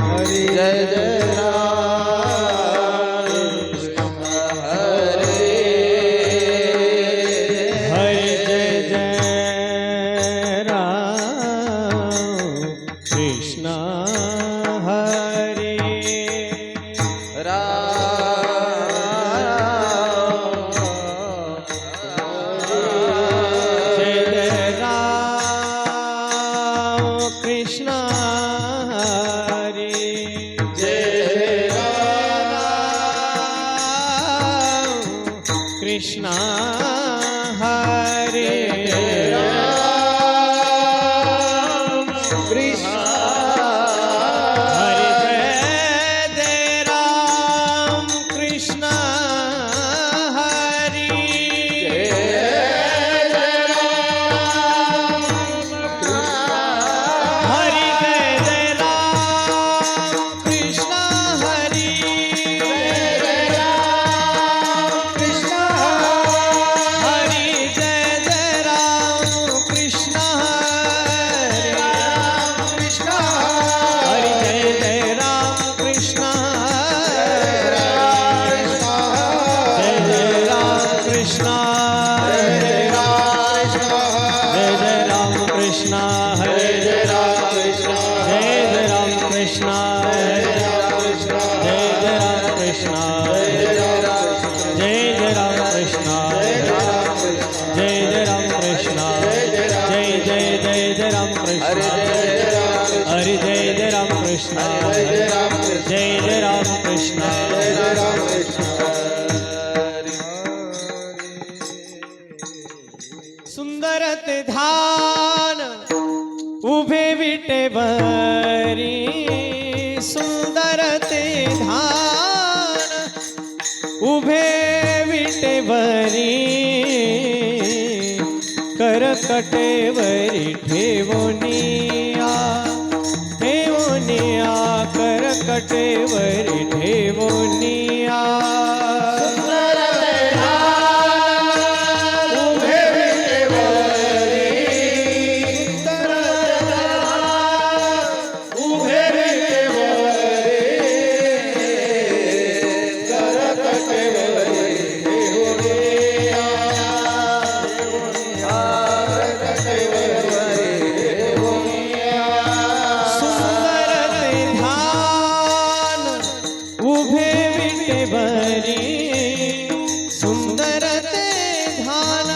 हरि जय जय राम हरे हरि जय जय राम कृष्ण हरे कृष्ण हरे जय राम कृष्ण हरे राम कृष्ण हरे जय राम कृष्ण हरि जय जय राम कृष्ण जय जय राम कृष्ण सुंदर ते ध्यान उभे विटेवरी सुंदर ते ध्यान उभे विटेवरी करकटेवरी ठेवोनिया ठेवोनिया करकटेवरी ठेवोनिया सुंदर ते ध्यान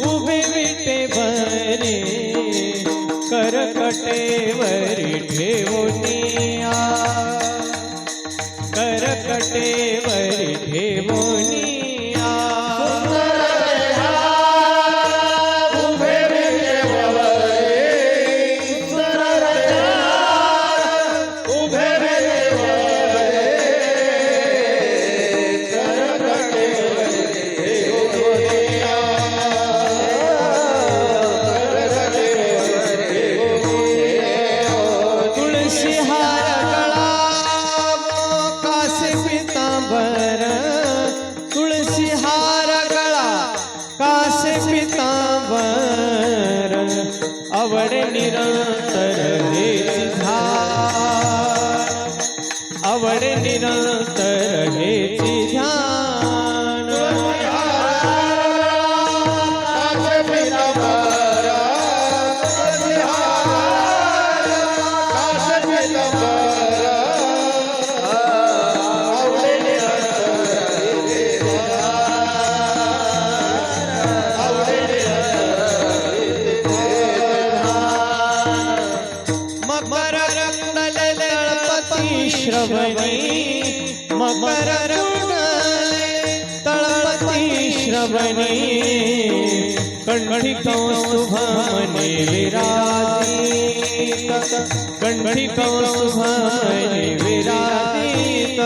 उभे विटेवरी करकटेवरी ठेवोनिया करकटेवरी ठेवोनिया तुलसी हार गळा कासे पितांबर आवडे निरंतर हेची ध्यान आवडे निरंतर हेची ध्यान श्रवणी मकर रुणले तळपती श्रवणी कंठी कौस्तुभमणि विराजित कंठी कौस्तुभमणि विराजित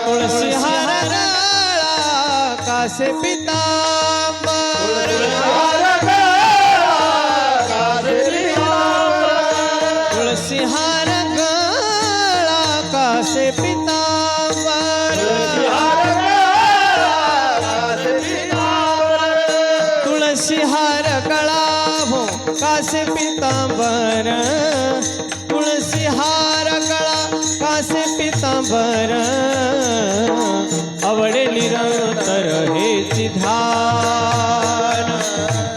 तुलसी हार कासे पितांबर तुळसी हार गळावो कासे पितांबर तुळसी हार गळा कासे पितांबर आवडे निरंतर हेची ध्यान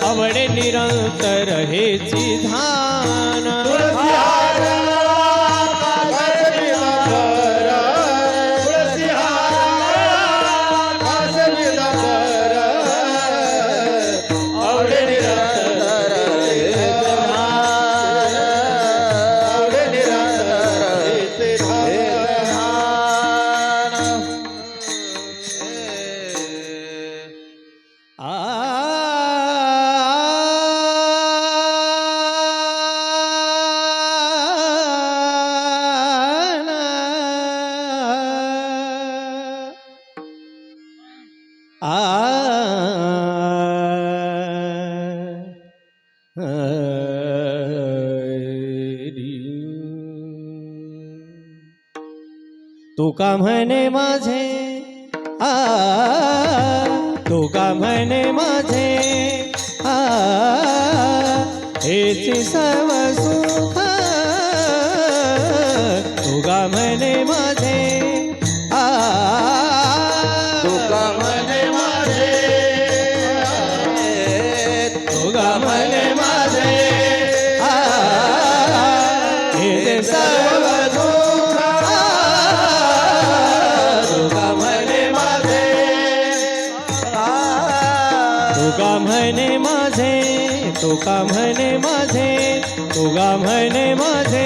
आवडे निरंतर हेची ध्यान तुळसी हार कासे पितांबर तुळसी हार कासे पितांबर आवडे निरंतर हेचे ध्यान आवडे निरंतर हेचे ध्यान तू का म्हणे माझे तू का म्हणे माझे हेची सर्व सुख तू का म्हणे माझे तू का म्हणे माझे तू का म्हणे माझे हेचे सर्व सुख तू का म्हणे माझे तू का म्हणे माझे तू का म्हणे माझे तू का म्हणे माझे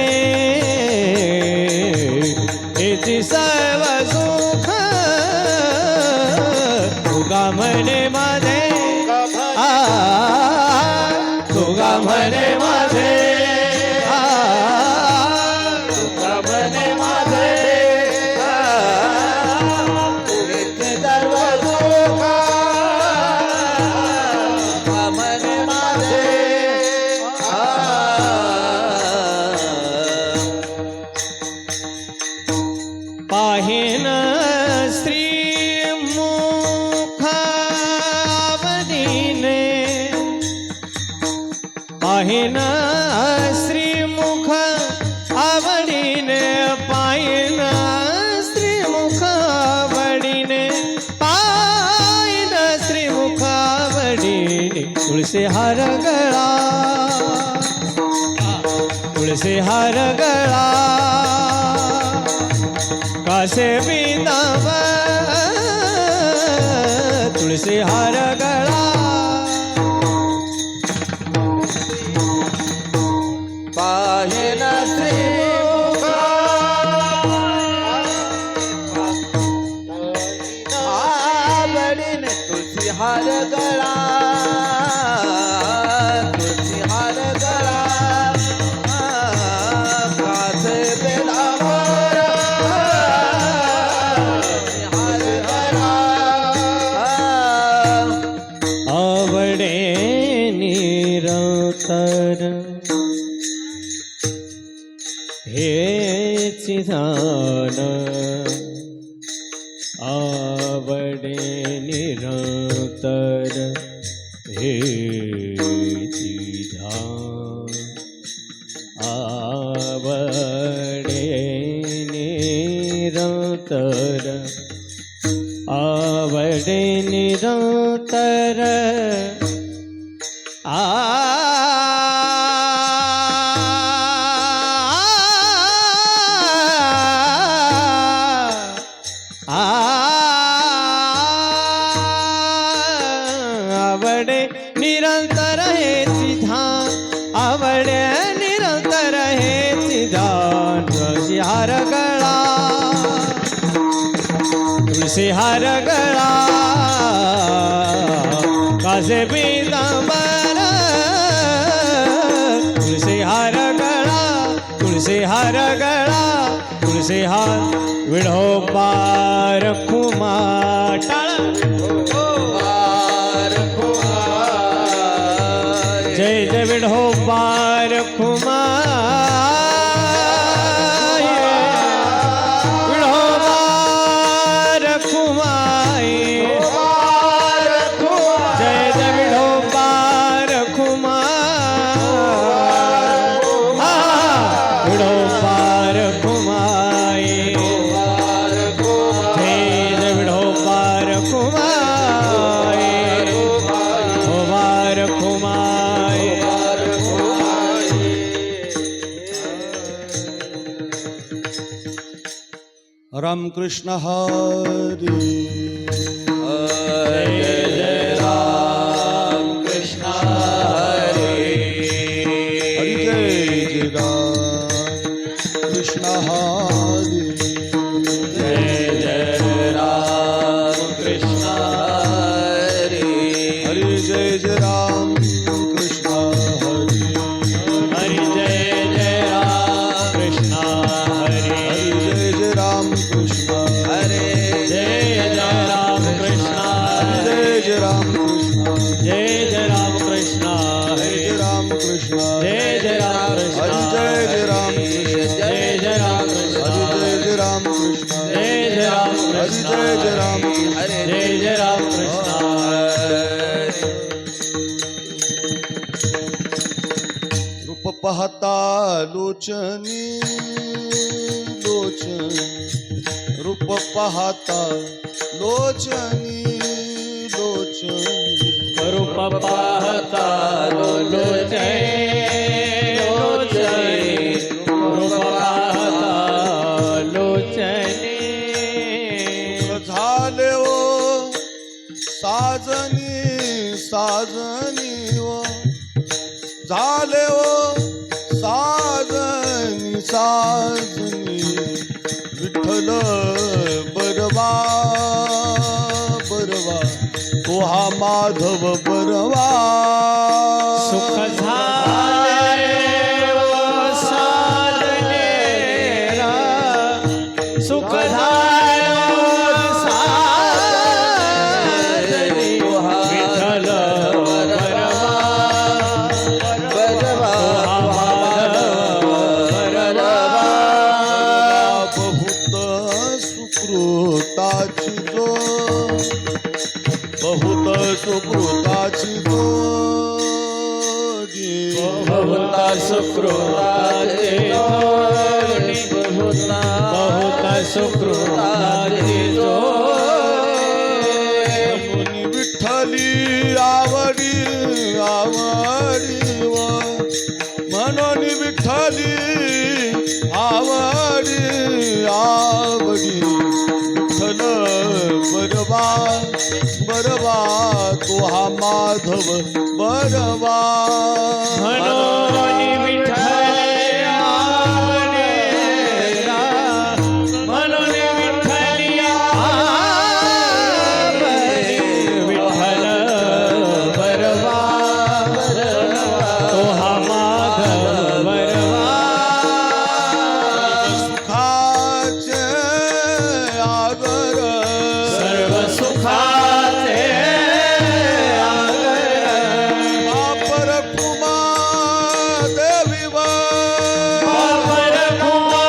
हेची सर्व सुख तू का म्हणे माझे तू का म्हणे माझे तू का म्हणे माझे तुझे सर्व सुख का म्हणे माझे पाहेन स्त्री मुख आवडीने पाहेन स्त्री मुख आवडीने पाहिन स्त्री मुख आवडीने पाहिन स्त्री मुख आवडीने तुळशी हार गळा तुळशी हार गळा कासे पितांबर तुळशी हार गळा पाहेन श्रीमुख आवडीने तुळशी हार गळा तुळशी हार गळा कासे पितांबर हार गळा आवडे निरंतर हेची ध्यान आवडे निरंतर हेची ध्यान आवडे निरंतर आवडे निरंतर आवडे निरंतर हेची ध्यान आवडे निरंतर हेची ध्यान तुळशी हार गळा तुळशी हार गळा कासे पितांबर तुळशी हार गळा तुळशी हार गळा तुळशी हार विढोबार खुमाटाळ जय जय विढोबार खुमाय विढोबार खुमाय जय जय विढोबा रामकृष्ण हरी. जय जय राम कृष्ण हरी. हरी जय जय राम कृष्ण हरी. जय जय राम कृष्ण हरी. हरी जय जय राम कृष्ण हरी. हरि जय जय राम कृष्ण हरि. हरी जय जय राम कृष्ण. हरे जय जय राम कृष्ण जय जय राम कृष्ण. जय जय राम कृष्ण जय जय राम कृष्ण. जय जय राम कृष्ण हरी जय जय राम कृष्ण. जय जय राम कृष्ण हरी जय जय राम कृष्ण. जय जय राम हरी कृष्ण जय जय राम कृष्ण. हरे जय जय राम कृष्ण. रूप पाहता लोचनी लोचनी. रूप पाहता लोचनी लोचनी. रूप पाहता लोचने लोचने रूप पाहता लोचने. झाले ओ साजनी साजनी ओ. झाले ओ साजनी साजनी. विठ्ठल बरवा बरवा. तो हा माधव बरवा. सुख झाले ओ साधने रा. सुख झाले ओ साधने. विठ्ठल बरवा बरवा बरवा. बहुत सुकृताची जो. बहुत सुकृताची जोडी. बहुता सुकृताचे जोडी. बहुता सुकृताचे जोडी. मुनी विठ्ठली आवडी आवडी व. म्हणून विठ्ठली आवडी आवडी. विठ्ठल बरवा बरवा. तो हा माधव बरवा. मनोनी विठ्ठल आवडेला. मनोनी विठ्ठल आवडे. विठ्ठल बरवा तो हा माधव बरवा. सुखाचे आगर सर्व सुखाचे आगर. वापर कुमा देवी व. वापर कुमार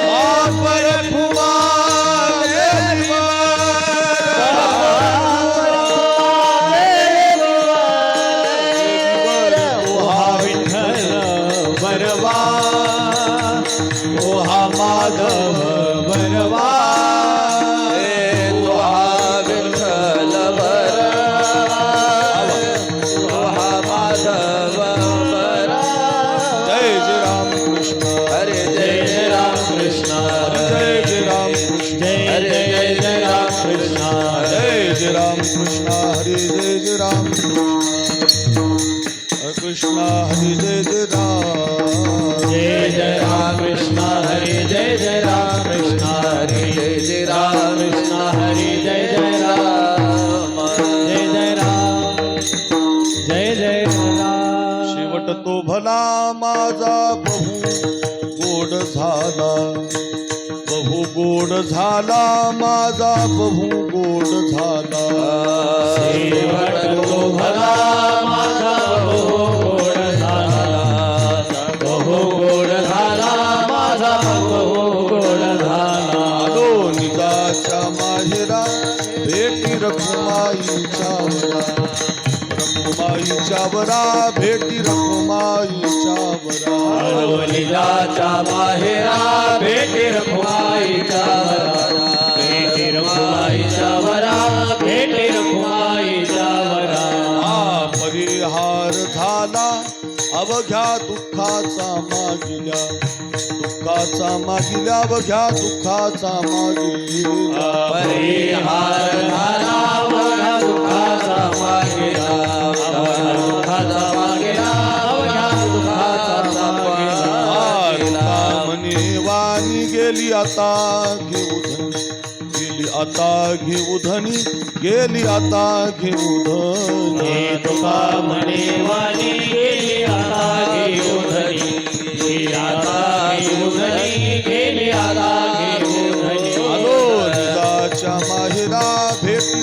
वापर कुमा देवी व. ओहा विठ्ठल बरवा. ओहा माधव बरवा. विठ्ठल बरवा. माधव बरवा. जय जय राम कृष्ण. हरे जय जय राम कृष्ण. जय जय राम कृष्ण. जय जय जय राम कृष्ण. जय जय राम कृष्ण. हरे जय जय राम कृष्ण. कृष्ण हरे जय जय राम. जय जय राम कृष्ण हरे जय जय राम कृष्ण हरे जय जय राम कृष्ण हरे जय जय राम. जय जय राम. जय जय राम. शेवट तो भला माझा बहु गोड झाला. बहु गोड झाला माझा बहु गोड झाला. शेवट तो भला माझा बहु गोड झाला. बहु गोड झाला माझा बहु गोड झाला. आलो निजाच्या माहेरा भेटी रखुमाईच्या वरा. रखुमाईच्या वरा भेटी रखुमाईच्या वरा. लीलाच्या माहेरा भेटी रखुमाईच्या वरा. भेटी रखुमाईच्या वरा. भेटी रखुमाईच्या वरा. परिहार झाला अवघ्या दुःखाचा मागिल्या अवघ्या दुःखाचा मागिल्या परिहार झाला अवघ्या दुःखाचा मागेला दुःखाचा मागेला अवघ्या दुःखाचा मागेला म्हणे वाणी गेली आता घेऊ धनी गेली आता घेऊ धनी तुका म्हणे वाणी गेली आता घेऊ धनी गेली आता घेऊ धनी गेली आता घेऊ धनी आलो निजाच्या माहेरा भेटी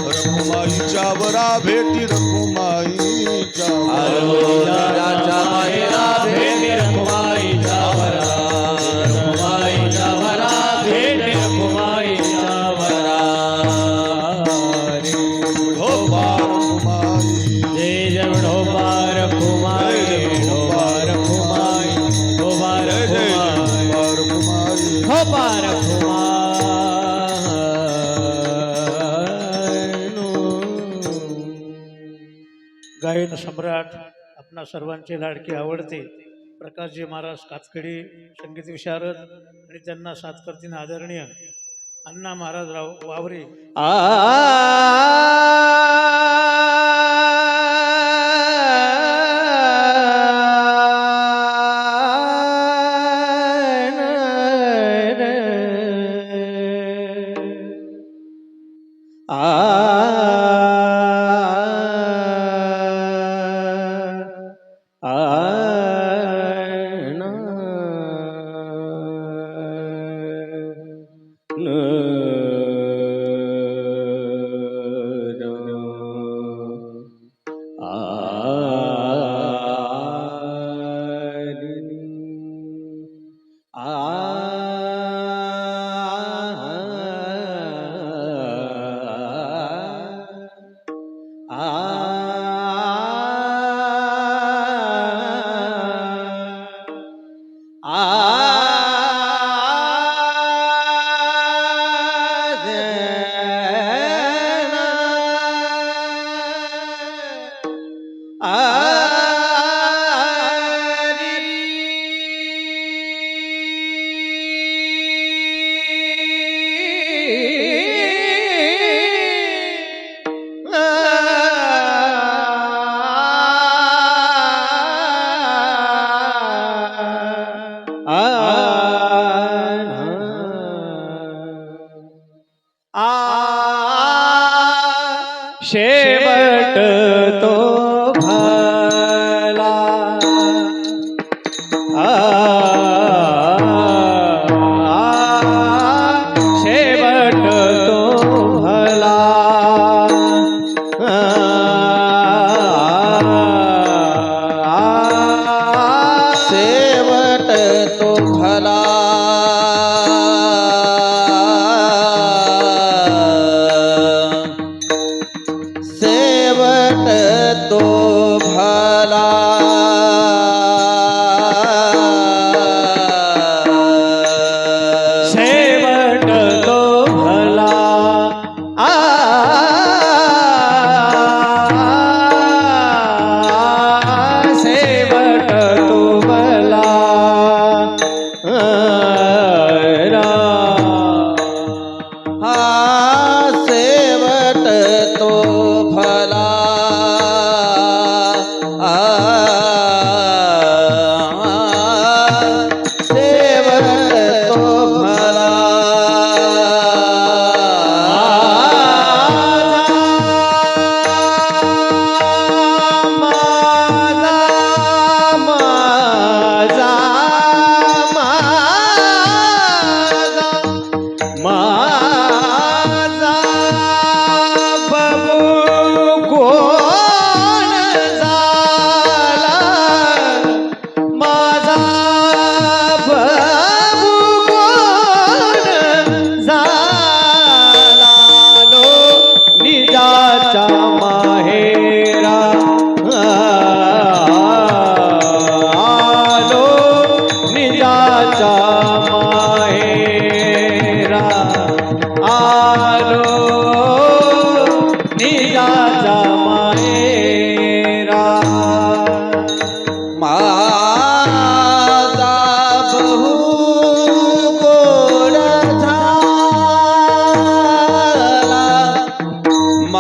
रखुमाईच्या वरा भेटी रखुमाईच्या आलो राजा माहेरा भेट रखुमाईच्या वरा रखुमाईच्या वरा भेट रखुमाईच्या वरा ढोबार कुमारी जय जय ढोबार कुमारी ढोबार कुमारी ढोबार कुमारी ढोबार कुमारी ढोबार कुमार गायन सम्राट आपणा सर्वांचे लाडके आवडते प्रकाशजी महाराज कातकडी संगीत विशारद आणि त्यांना साथ करतीने आदरणीय अण्णा महाराज वावरे शेवट तो भला शेवट तो भला शेवट तो भला शेवट तो भला शेवट तो भला शेवट तो भला हा शेवट तो भला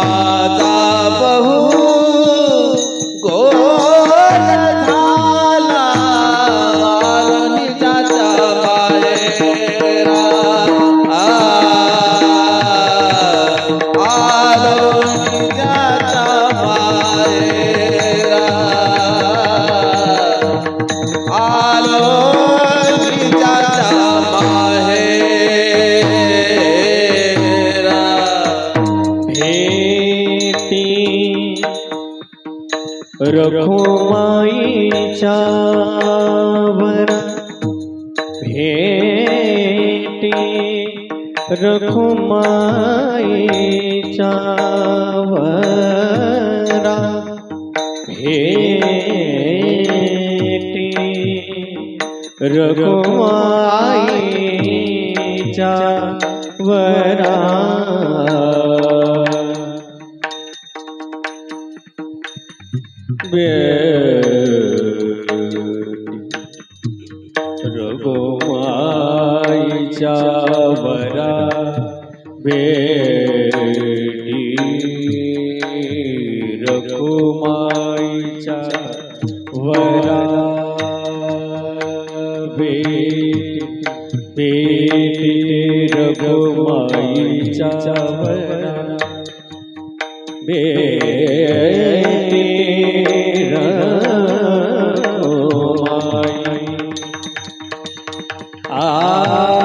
माझा बहु गोड झाला निजाचा माहेरा आलो निजाचा माहेरा आलो निजाचा माहेरा भेटी रखुमाईच्या वरा भेटी रखुमाईच्या वरा भेटी रखुमाईच्या वरा रघुमाईच्या वरा बेटी रघुमाईच्या वरा बेटी रघुमाईच्या वरा बेटी रघुमाई आ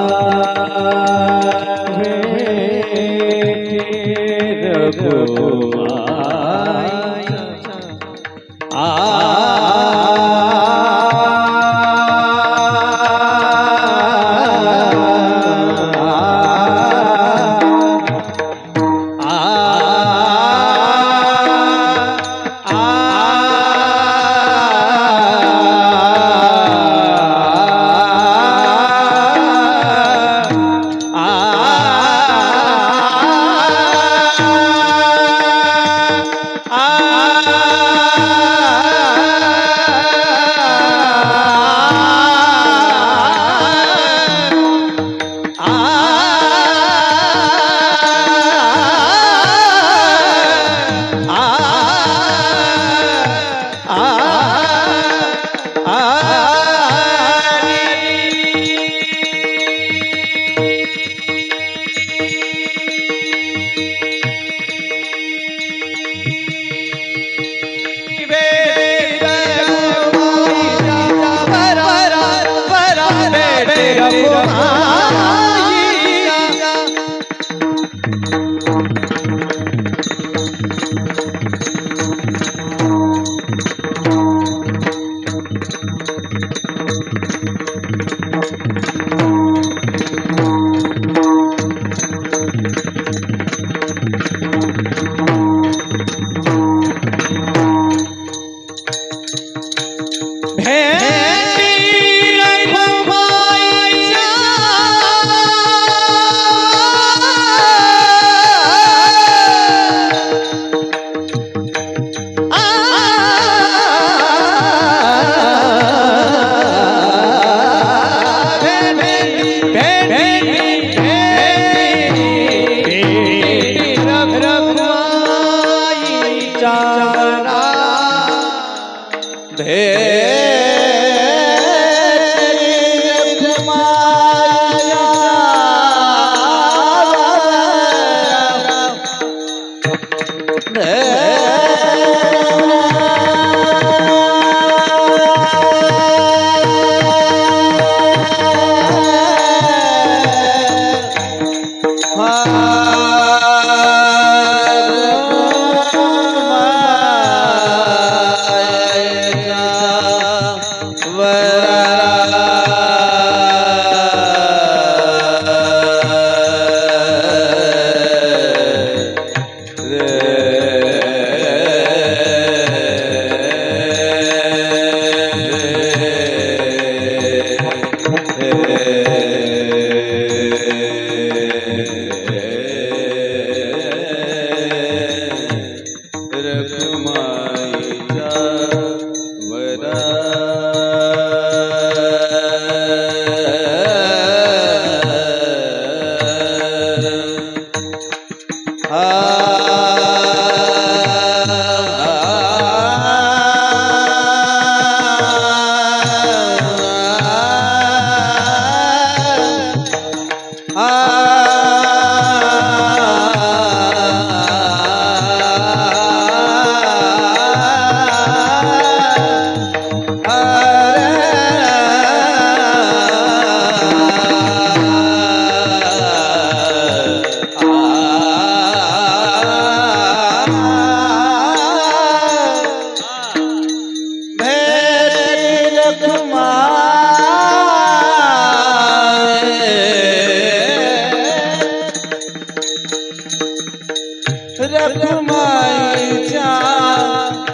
रखुमाईच्या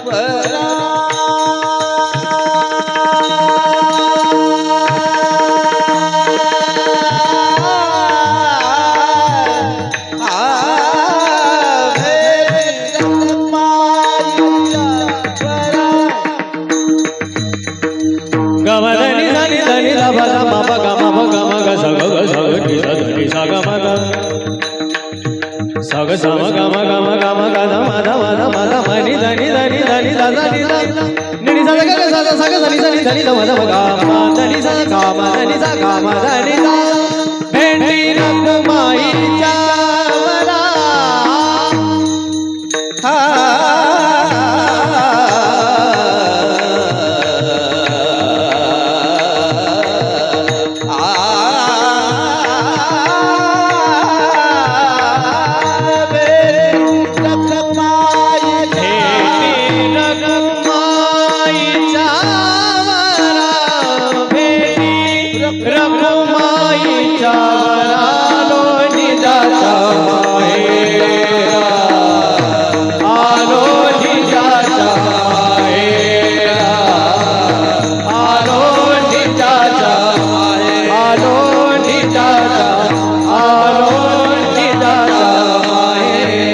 वरा गमधनी धनी धनी ध भ ध म प ग म प ग म ग स ग ग स ग टी स ध नी स ग म ग स ग स म ग म ग म ग म ग ध म ध म ध म ध म नि ध नि ध नि ध नि ध ध नि ध नि नि स ग ग स ग स ग स नि स नि ध नि ध म ध म ग म ध नि स ग म ध नि स ग म ध नि ध भेंडी रखुमाईच्या वरा रखुमाईच्या वरा लोणी जाता माहेरा आलो निजाचा माहेरा आलो निजाचा आलो निजाचा आलो निजाचा माहेरा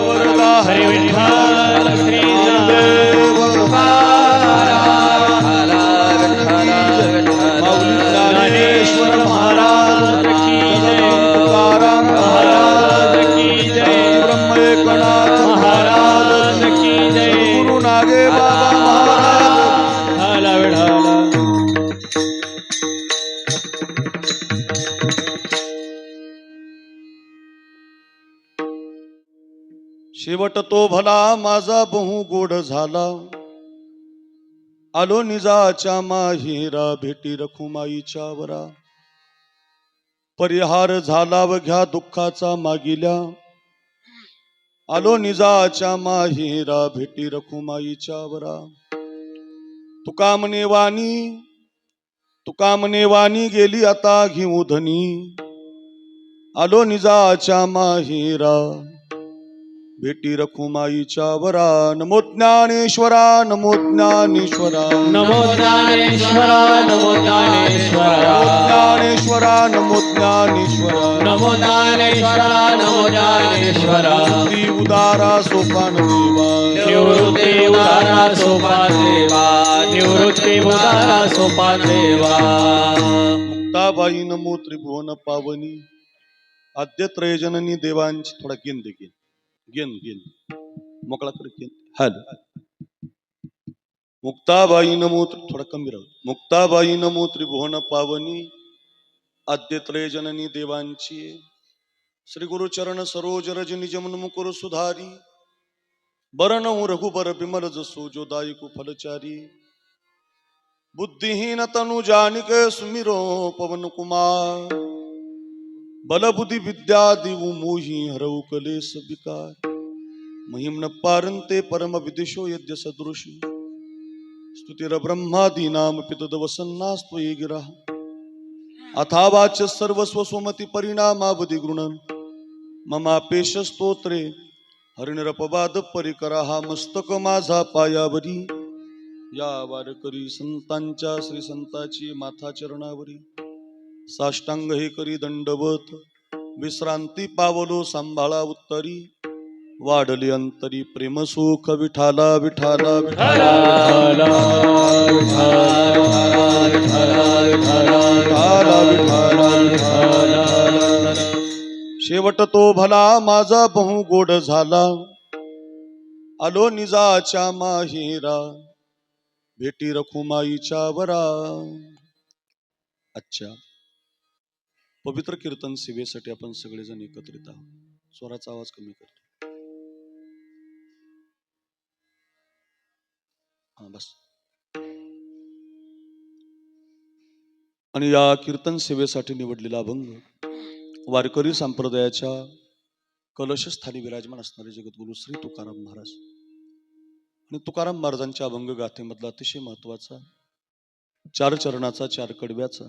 वरदा हरे विठ्ठल श्री ज्ञानेश्वर महाराज की जय, तुकाराम महाराज की जय, ब्रह्म एकनाथ महाराज की जय, गुरु नागे बाबा महाराज ढाला विढाला शेवट तो भला माझा बहु गोड झाला आलो निजाच्या माहेरा भेटी रखुमाईच्या वरा परिहार झाला व घ्या दुःखाचा मागिल्या आलो निजाच्या माहेरा भेटी रखुमाईच्या वरा तुका म्हणे वाणी गेली आता घेऊ धनी आलो निजाच्या माहेरा भेटी रखुमाईच्या वरा नमो ज्ञानेश्वरा नमो ज्ञानेश्वरा नमो ज्ञानेश्वरा नमो ज्ञानेश्वरा ज्ञानेश्वरा नमो ज्ञानेश्वरा नमो ज्ञानेश्वरा नमो ज्ञानेश्वरा ती उदारा सोपान देवा निवृत्ती उदारा सोपान देवा निवृत्ती उदारा सोपान देवा मुक्ताबाई नमो त्रिभुवन पावनी आद्य त्रयजननी देवांची थोडा गेन दे गेन मोकळा कर गेन हॅलो मुक्ताबाई नमो थोडा कमी राहू मुक्ताबाई नमो त्रिभुवन पावनी आद्य त्रयजननी देवांची श्री गुरु चरण सरोज रज निज मन मुकुर सुधारी बरन रघुबर बिमल जसो जो दायकु फलचारी बुद्धिहीन तनु जानिक सुमिरो पवन कुमार बल बुद्धि विद्या दिवु मोहि हरऊ कलेस विकार महिम्न पारंते परम विदिशो यद्य सदृशी स्तुतिर ब्रह्मादी नाम पितद वसन्नास्त्वयि गिरः अथावाच सर्वस्व स्वमति परिणामावधि गृणन् ममापेश स्तोत्रे हरिनिरपवाद परिकरा मस्तक माझा पायावरी या वारकरी संतांच्या श्री संताची माथा चरणावरी साष्टांग हे करी दंडवत विश्रांती पावलो सांभाळा उत्तरी वाढली अंतरी प्रेम सुख विठाला विठाला विठाला शेवट तो भला माझा बहु गोड झाला आलो निजाच्या माहेरा भेटी रखुमाईच्या वरा अच्छा पवित्र कीर्तन सेवेसाठी आपण सगळेजण एकत्रित आहोत स्वराचा आवाज कमी करतो हा बस आणि या कीर्तन सेवेसाठी निवडलेला अभंग वारकरी संप्रदायाच्या कलशस्थानी विराजमान असणारे जगद्गुरु श्री तुकाराम महाराज आणि तुकाराम महाराजांच्या अभंग गाथेमधला अतिशय महत्वाचा 4 चरणाचा 4 कडव्याचा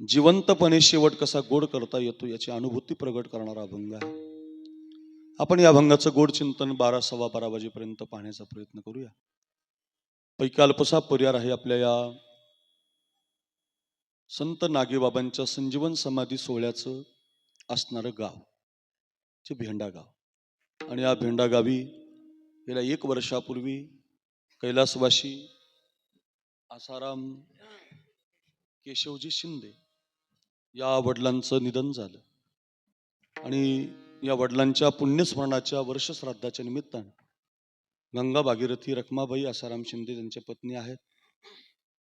जिवंतपणे शेवट कसा गोड करता येतो याची अनुभूती प्रगट करणारा अभंग आहे. आपण या अभंगाचं गोड चिंतन 12 सव्वा 12 वाजेपर्यंत पाहण्याचा प्रयत्न करूया. पैकी अल्पसा पर्याय आहे आपल्या या संत नागेबाबांच्या संजीवन समाधी सोहळ्याचं असणारं गाव जे भेंडा गाव. आणि या भेंडा गावी गेल्या 1 वर्षापूर्वी कैलासवासी आसाराम केशवजी शिंदे या वडिलांचं निधन झालं. आणि या वडिलांच्या पुण्यस्मरणाच्या वर्षश्राद्धाच्या निमित्तानं गंगा भागीरथी रखमाबाई आसाराम शिंदे त्यांच्या पत्नी आहेत.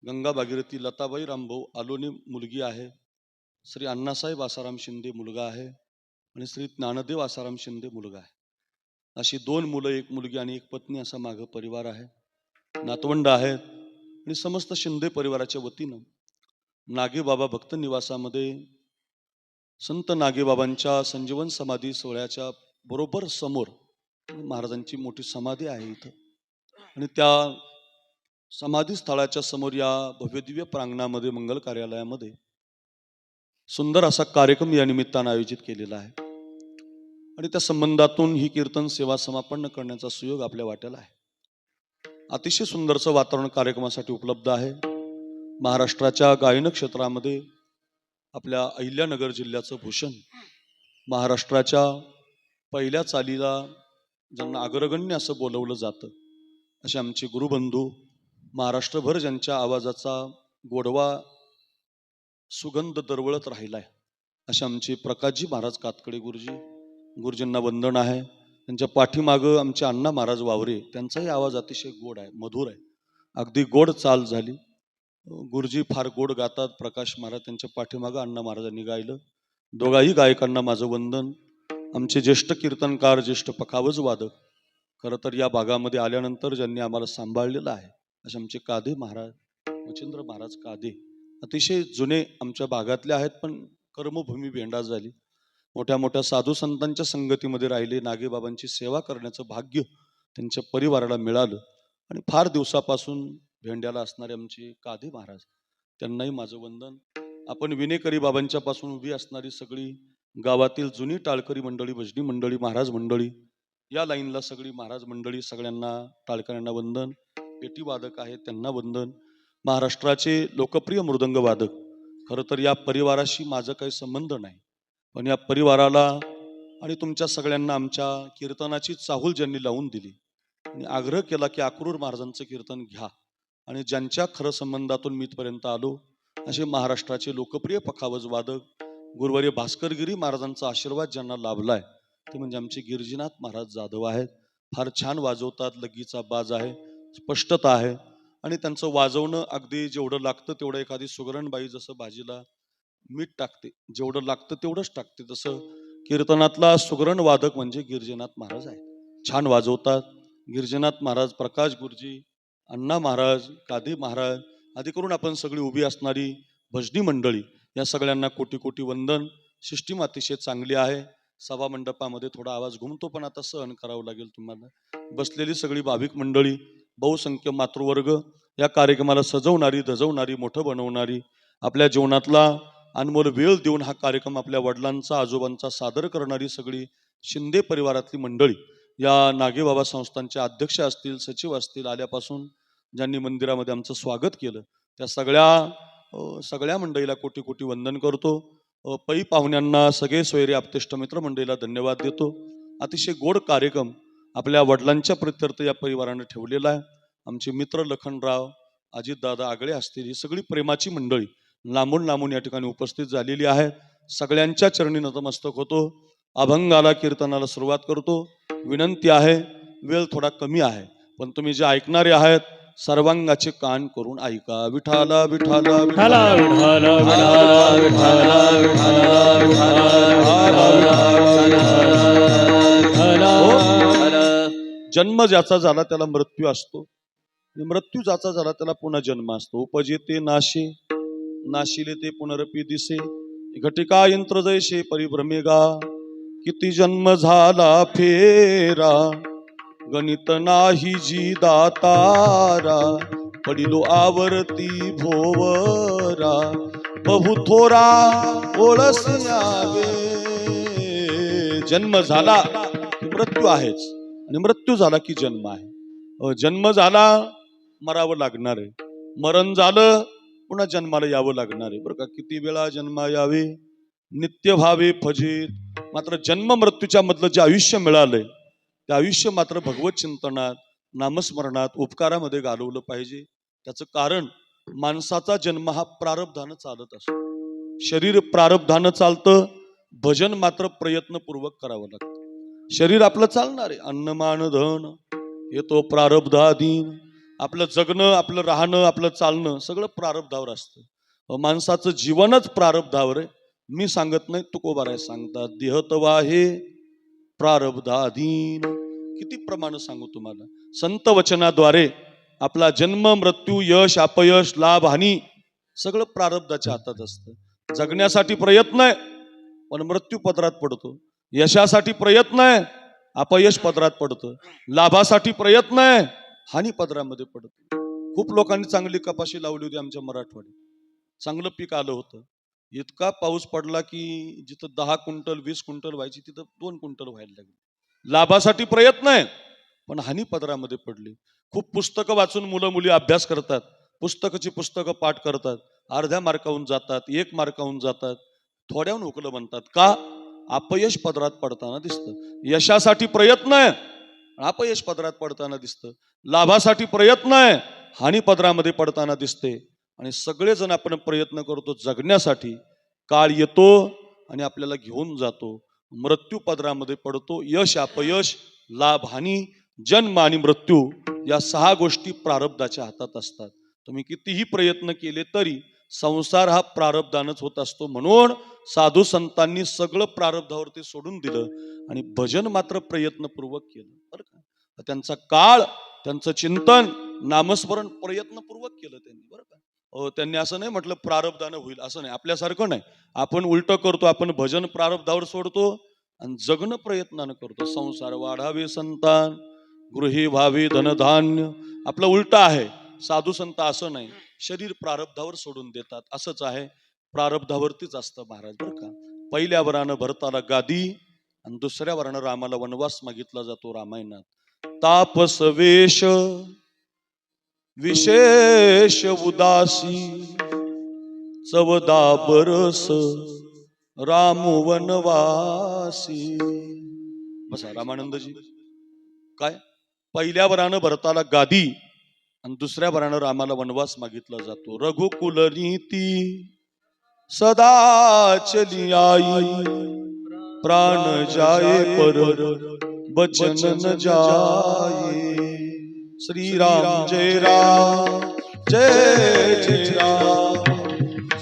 गंगा भागीरथी लताबाई रामभाऊ आलोनी मुलगी आहे. श्री अण्णासाहेब आसाराम शिंदे मुलगा आहे. आणि श्री ज्ञानदेव आसाराम शिंदे मुलगा आहे. अशी 2 मुलं 1 मुलगी आणि 1 पत्नी असा मागं परिवार आहे. नातवंड आहेत. आणि समस्त शिंदे परिवाराच्या वतीनं नागेबाबा भक्त निवासामध्ये संत नागेबाबांच्या संजीवन समाधी सोहळ्याच्या बरोबर समोर महाराजांची मोठी समाधी आहे इथं. आणि त्या समाधी स्थळाच्या समोर या भव्यदिव्य प्रांगणामध्ये मंगल कार्यालयामध्ये सुंदर असा कार्यक्रम या निमित्तानं आयोजित केलेला आहे. आणि त्या संबंधातून ही कीर्तन सेवा समापन्न करण्याचा सुयोग आपल्या वाट्याला आहे. अतिशय सुंदरचं वातावरण कार्यक्रमासाठी उपलब्ध आहे. महाराष्ट्राच्या गायन क्षेत्रामध्ये आपल्या अहिल्यानगर जिल्ह्याचं भूषण, महाराष्ट्राच्या पहिल्या चालीला ज्यांना अग्रगण्य असं बोलवलं जातं असे आमचे गुरुबंधू, महाराष्ट्रभर ज्यांच्या आवाजाचा गोडवा सुगंध दरवळत राहिलाय असे आमचे प्रकाशजी महाराज कातकडे गुरुजी. गुरुजींना वंदन आहे. त्यांच्या पाठीमागं आमचे अण्णा महाराज वावरे, त्यांचाही आवाज अतिशय गोड आहे, मधुर आहे. अगदी गोड चाल झाली. गुरुजी फार गोड गातात. प्रकाश महाराज त्यांच्या पाठीमागं अण्णा महाराजांनी गायलं. दोघाही गायकांना माझं वंदन. आमचे ज्येष्ठ कीर्तनकार, ज्येष्ठ पखावज वादक, खरं तर या भागामध्ये आल्यानंतर ज्यांनी आम्हाला सांभाळलेलं आहे असे आमचे कादे महाराज, मच्छिंद्र महाराज कादे, अतिशय जुने आमच्या भागातले आहेत. पण कर्मभूमी भेंडा झाली. मोठ्या मोठ्या साधू संतांच्या संगतीमध्ये राहिले. नागेबाबांची सेवा करण्याचं भाग्य त्यांच्या परिवाराला मिळालं. आणि फार दिवसापासून भेंड्याला असणारे आमचे कादे महाराज, त्यांनाही माझं वंदन. आपण विनेकरी बाबांच्या पासून उभी असणारी सगळी गावातील जुनी टाळकरी मंडळी, भजनी मंडळी, महाराज मंडळी, या लाईनला सगळी महाराज मंडळी, सगळ्यांना टाळकऱ्यांना वंदन. पेटी वादक आहेत त्यांना वंदन. महाराष्ट्राचे लोकप्रिय मृदंग वादक, खरं तर या परिवाराशी माझा काही संबंध नाही, पण या परिवाराला आणि तुमच्या सगळ्यांना आमच्या कीर्तनाची चाहूल ज्यांनी लावून दिली आणि आग्रह केला की अक्रूर महाराजांचं कीर्तन घ्या, आणि ज्यांच्या खरं संबंधातून मी इथपर्यंत आलो असे महाराष्ट्राचे लोकप्रिय पखावज वादक गुरुवर्य भास्करगिरी महाराजांचा आशीर्वाद ज्यांना लाभलाय ते म्हणजे आमचे गिरजीनाथ महाराज जाधव आहेत. फार छान वाजवतात. लगीचा बाज आहे, स्पष्टता आहे. आणि त्यांचं वाजवणं अगदी जेवढं लागतं तेवढं, एखादी सुगरणबाई जसं भाजीला मीठ टाकते, जेवढं लागतं तेवढंच टाकते, तसं कीर्तनातला सुगरण वादक म्हणजे गिरजीनाथ महाराज आहे. छान वाजवतात. गिरजीनाथ महाराज, प्रकाश गुरुजी, अण्णा महाराज, कादे महाराज आदी करून आपण सगळी उभी असणारी भजनी मंडळी, या सगळ्यांना कोटी कोटी वंदन. सिस्टीम अतिशय चांगली आहे. सभा मंडपामध्ये थोडा आवाज घुमतो, पण आता सहन करावं लागेल तुम्हाला. बसलेली सगळी भाविक मंडळी, बहुसंख्य मातृवर्ग, या कार्यक्रमाला सजवणारी, धजवणारी, मोठं बनवणारी, आपल्या जीवनातला अनमोल वेळ देऊन हा कार्यक्रम आपल्या वडिलांचा, आजोबांचा सादर करणारी सगळी शिंदे परिवारातली मंडळी, या नागेबाबा संस्थांचे अध्यक्ष असतील, सचिव असतील, आल्यापासून ज्यांनी मंदिरामध्ये आमचं स्वागत केलं, त्या सगळ्या मंडळीला कोटी कोटी वंदन करतो. पै पाहुण्यांना, सगळे सोयरे आप्तेष्ट मित्र मंडळीला धन्यवाद देतो. अतिशय गोड कार्यक्रम आपल्या वडिलांच्या प्रित्यर्थ या परिवाराने ठेवलेला आहे. आमचे मित्र लखनराव, अजितदादा आगळे असतील, ही सगळी प्रेमाची मंडळी लांबून लांबून या ठिकाणी उपस्थित झालेली आहे. सगळ्यांच्या चरणी नतमस्तक होतो. अभंगाला, कीर्तनाला सुरुवात करतो. विनंती आहे, वेळ थोडा कमी आहे, पण तुम्ही जे ऐकणारे आहेत सर्वांगाचे कान करून ऐका. विठाला विठाला विठाला विठाला विठाला विठाला. जन्म ज्याचा झाला त्याला मृत्यू असतो, आणि मृत्यू ज्याचा झाला त्याला पुन्हा जन्म असतो. उपजेते नाशे, नाशिले ते पुनरपी दिसे, घटिका यंत्र जैसे परिभ्रमेगा. किती जन्म झाला फेरा, गणित नाही जी दातारा. पडिलो आवर्ती भोवरा, बहु थोरा ओळस यावे. जन्म झाला की मृत्यू आहेच आणि मृत्यू झाला की जन्म आहे. जन्म झाला मरावं लागणार आहे, मरण झालं पुन्हा जन्माला यावं लागणार आहे बरं का. किती वेळा जन्मा यावे नित्य भावे फजित. मात्र जन्म मृत्यूच्या मधलं जे आयुष्य मिळालंय ते आयुष्य मात्र भगवत चिंतनात, नामस्मरणात, उपकारामध्ये घालवलं पाहिजे. त्याचं कारण माणसाचा जन्म हा प्रारब्धानं चालत असतो. शरीर प्रारब्धानं चालतं, भजन मात्र प्रयत्नपूर्वक करावं लागतं. शरीर आपलं चालणार आहे, अन्नमान धन हे तो प्रारब्धाधीन. आपलं जगणं, आपलं राहणं, आपलं चालणं सगळं प्रारब्धावर असतं. माणसाचं जीवनच प्रारब्धावर आहे. मी सांगत नाही, तुकोबाराय सांगतात, देहतवा हे प्रारब्धाधीन. किती प्रमाण सांगू तुम्हाला. संत वचनाद्वारे आपला जन्म मृत्यू, यश अपयश, लाभ हानी सगळं प्रारब्धाच्या हातात असतं. जगण्यासाठी प्रयत्न आहे पण मृत्यू पदरात पडतो. यशासाठी प्रयत्न आहे, अपयश पदरात पडतं. लाभासाठी प्रयत्न आहे, हानी पदरामध्ये पडतं. खूप लोकांनी चांगली कपाशी लावली होती आमच्या मराठवाड्यात, चांगलं पीक आलं होतं. इतका पाऊस पडला की जिथं 10 क्विंटल 20 क्विंटल व्हायची तिथं 2 क्विंटल व्हायला लागली. लाभासाठी प्रयत्न आहे पण हानी पदरामध्ये पडली. खूप पुस्तकं वाचून मुलं मुली अभ्यास करतात, पुस्तकं पाठ करतात, अर्ध्या मार्काहून जातात, 1 मार्काहून जातात, थोड्याहून हुकलं म्हणतात. का? अपयश पदरात पडताना दिसतं. यशासाठी प्रयत्न आहे, अपयश पदरात पडताना दिसतं. लाभासाठी प्रयत्न आहे, हानी पदरामध्ये पडताना दिसते. आणि सगळेजण आपण प्रयत्न करतो जगण्यासाठी. काळ येतो आणि आपल्याला घेऊन जातो, मृत्यू पदरामध्ये पडतो. यश अपयश, लाभ हानी, जन्म आणि मृत्यू या 6 गोष्टी प्रारब्धाच्या हातात असतात. तुम्ही कितीही प्रयत्न केले तरी संसार हा प्रारब्धानच होत असतो. म्हणून साधू संतांनी सगळं प्रारब्धावरती सोडून दिलं आणि भजन मात्र प्रयत्नपूर्वक केलं बरं का. त्यांचा काळ, त्यांचं चिंतन, नामस्मरण प्रयत्नपूर्वक केलं त्यांनी बरं का. त्यांनी असं नाही म्हटलं प्रारब्धानं होईल, असं नाही. आपल्यासारखं नाही, आपण उलट करतो. आपण भजन प्रारब्धावर सोडतो आणि जगणं प्रयत्नानं करतो. संसार वाढावे संतान, गृही व्हावे धनधान्य. आपलं उलट आहे. साधू संत असं नाही, शरीर प्रारब्धावर सोडून देतात. असंच आहे, प्रारब्धावरतीच असतं महाराज बरं का. पहिल्या वरानं भरताला गादी आणि दुसऱ्या वरानं रामाला वनवास मागितला जातो रामायणात. तापस वेश विशेष उदासी, चवदा बरस राम वनवासी. बसा रामानंदजी. काय? पहिल्या वरानं भरताला गादी आणि दुसऱ्या वरानं रामाला वनवास मागितला जातो. रघुकुल नीती सदा चली आई, प्राण जाए पर बचन न जाए. श्री राम जय राम जय जय राम,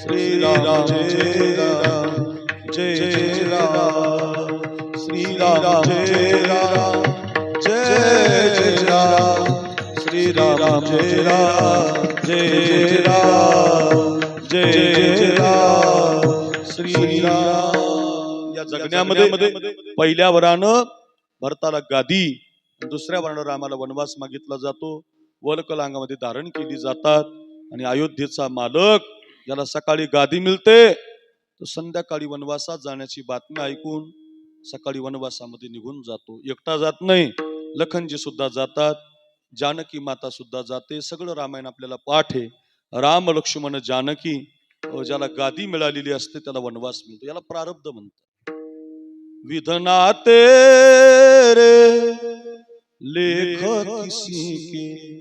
श्री राम जय राम जय जय राम, श्री राम जय राम जय जय राम, श्री राम जय राम जय जय राम जय जय राम, श्री राम. या जगण्यामध्ये पहिल्या वरानं भरताला गादी, दुसऱ्या वरानं रामाला वनवास मागितला जातो. वल्कलांगामध्ये धारण केली जातात आणि अयोध्येचा मालक ज्याला सकाळी गादी मिळते तो संध्याकाळी वनवासात जाण्याची बातमी ऐकून सकाळी वनवासामध्ये निघून जातो. एकटा जात नाही, लखनजी सुद्धा जातात, जानकी माता सुद्धा जाते. सगळं रामायण आपल्याला पाठ आहे. राम लक्ष्मण जानकी. ज्याला गादी मिळालेली असते त्याला वनवास मिळतो. याला प्रारब्ध म्हणतात. विधना तेरे लेख किसी के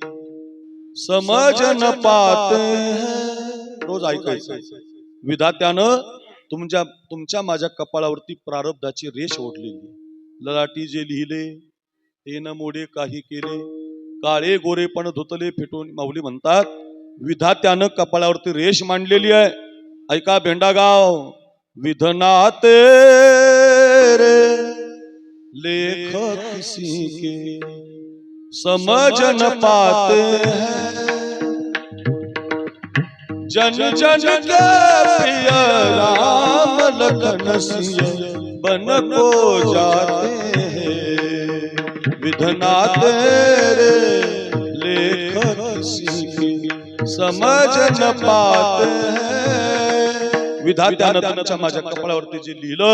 समझ न पाते हैं. रोज ऐकायचं. विधात्यानं तुमच्या माझ्या कपाळावरती प्रारब्धाची रेष ओढलेली. ललाटी जे लिहिले ते न मोडे काही केले, काळे गोरे पण धुतले फिटून. माऊली म्हणतात विधात्यानं कपाळावरती रेष मांडलेली आहे. ऐका भेंडागाव. विधना तेरे लेख किसी के समझ न पाते हैं, जन जन के प्रिय राम लखन सिंह बन को जाते हैं. विधना तेरे लेख किसी की समझ न पाते हैं, विधात्यानं तुमच्या माझ्या कपाळावरती जे लिहिलं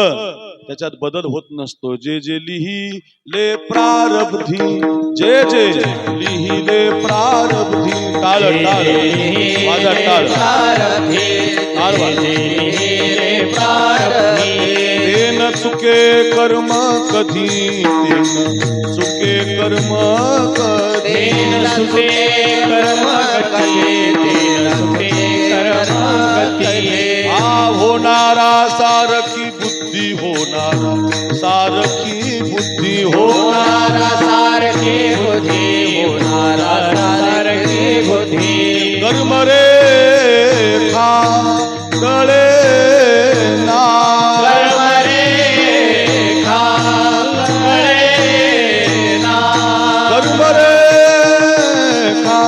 त्याच्यात बदल होत नसतो. जे जे लिहिले प्रारब्धी, जे जे लिहिले प्रारब्धी, टाळ टाळ माझा टाळ टाळ तेन चुके कर्म कधी, तेन चुके कर्म कधी, सुखे कर्म गती होणारा सारखी बुद्धी, होणारा सारखी बुद्धी, होणारा सारखे बुद्धी, होणारा सारखे बुद्धी कर्म रे खा तळे ना, कर्म रे खा तळे ना, कर्म रे खा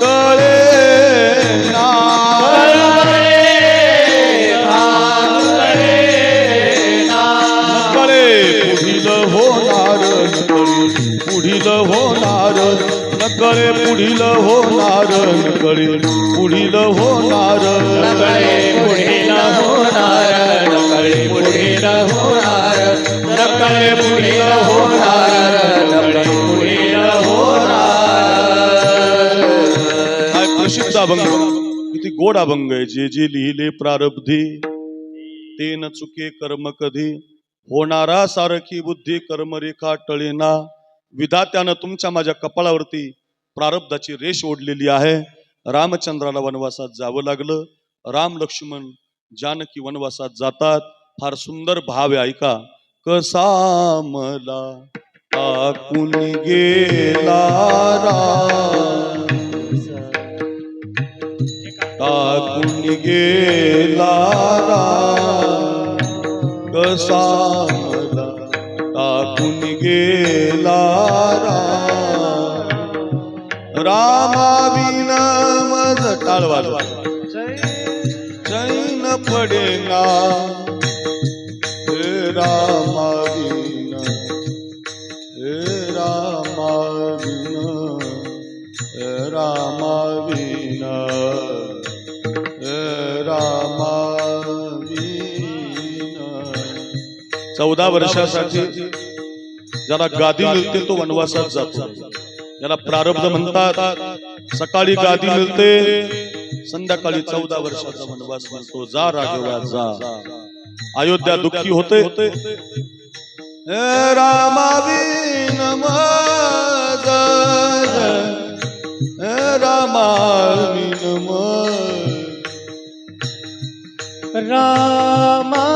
तळे ना, कर्म रे खा तळे ना. नकळे पुढील होणार, नकळे पुढील होणार, नकळे पुढील होणार, नकळे पुढील होणार, नकळे पुढील होणार, नकळे पुढील होणार, नकळे पुढील होणार, नकळे पुढील होणार. हा एक प्रसिद्ध अभंग, किती गोड अभंग आहे. जे जे लिहिले प्रारब्धी, ते न चुके कर्म कधी, होणारा सारखी बुद्धी, कर्मरेखा टळेना. विधात्यानं तुमच्या माझ्या कपाळावरती प्रारब्धाची रेष ओढलेली आहे. रामचंद्राला वनवासात जावं लागलं. राम लक्ष्मण जानकी वनवासात जातात. फार सुंदर भाव आहे, ऐका. कसा मला टाकून गेला राम, टाकून गेला राम, कसा मला टाकून गेला राम, रामाविन मज टाळ वाजवा चैन पडेना, हे रामाविन, हे रामाविन, हे रामाविन, हे रामाविन. 14 वर्षासाठी ज्याला गादी मिळते तो वनवासात जातो. याला प्रारब्ध म्हणतात. सकाळी गादी मिळते, संध्याकाळी 14 वर्षाचा वनवास मिळतो. जा राघवा जा. अयोध्या दुःखी होते. हे रामाविन मज, हे रामाविन मज, रामा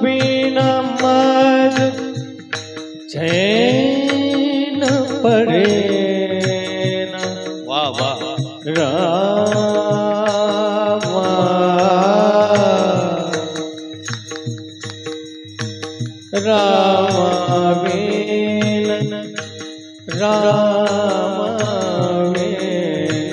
बिन मज चैन पडेना. वा वा. रामा रामा बिन रामा बिन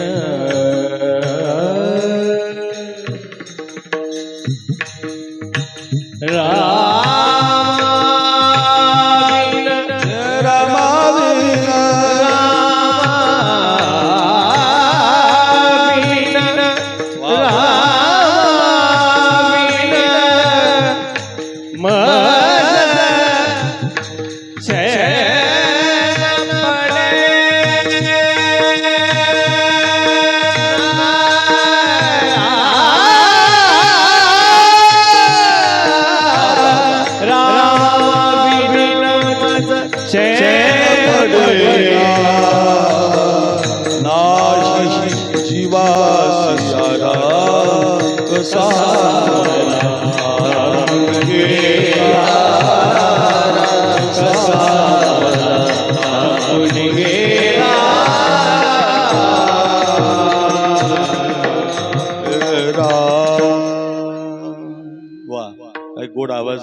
काय गोड आवाज,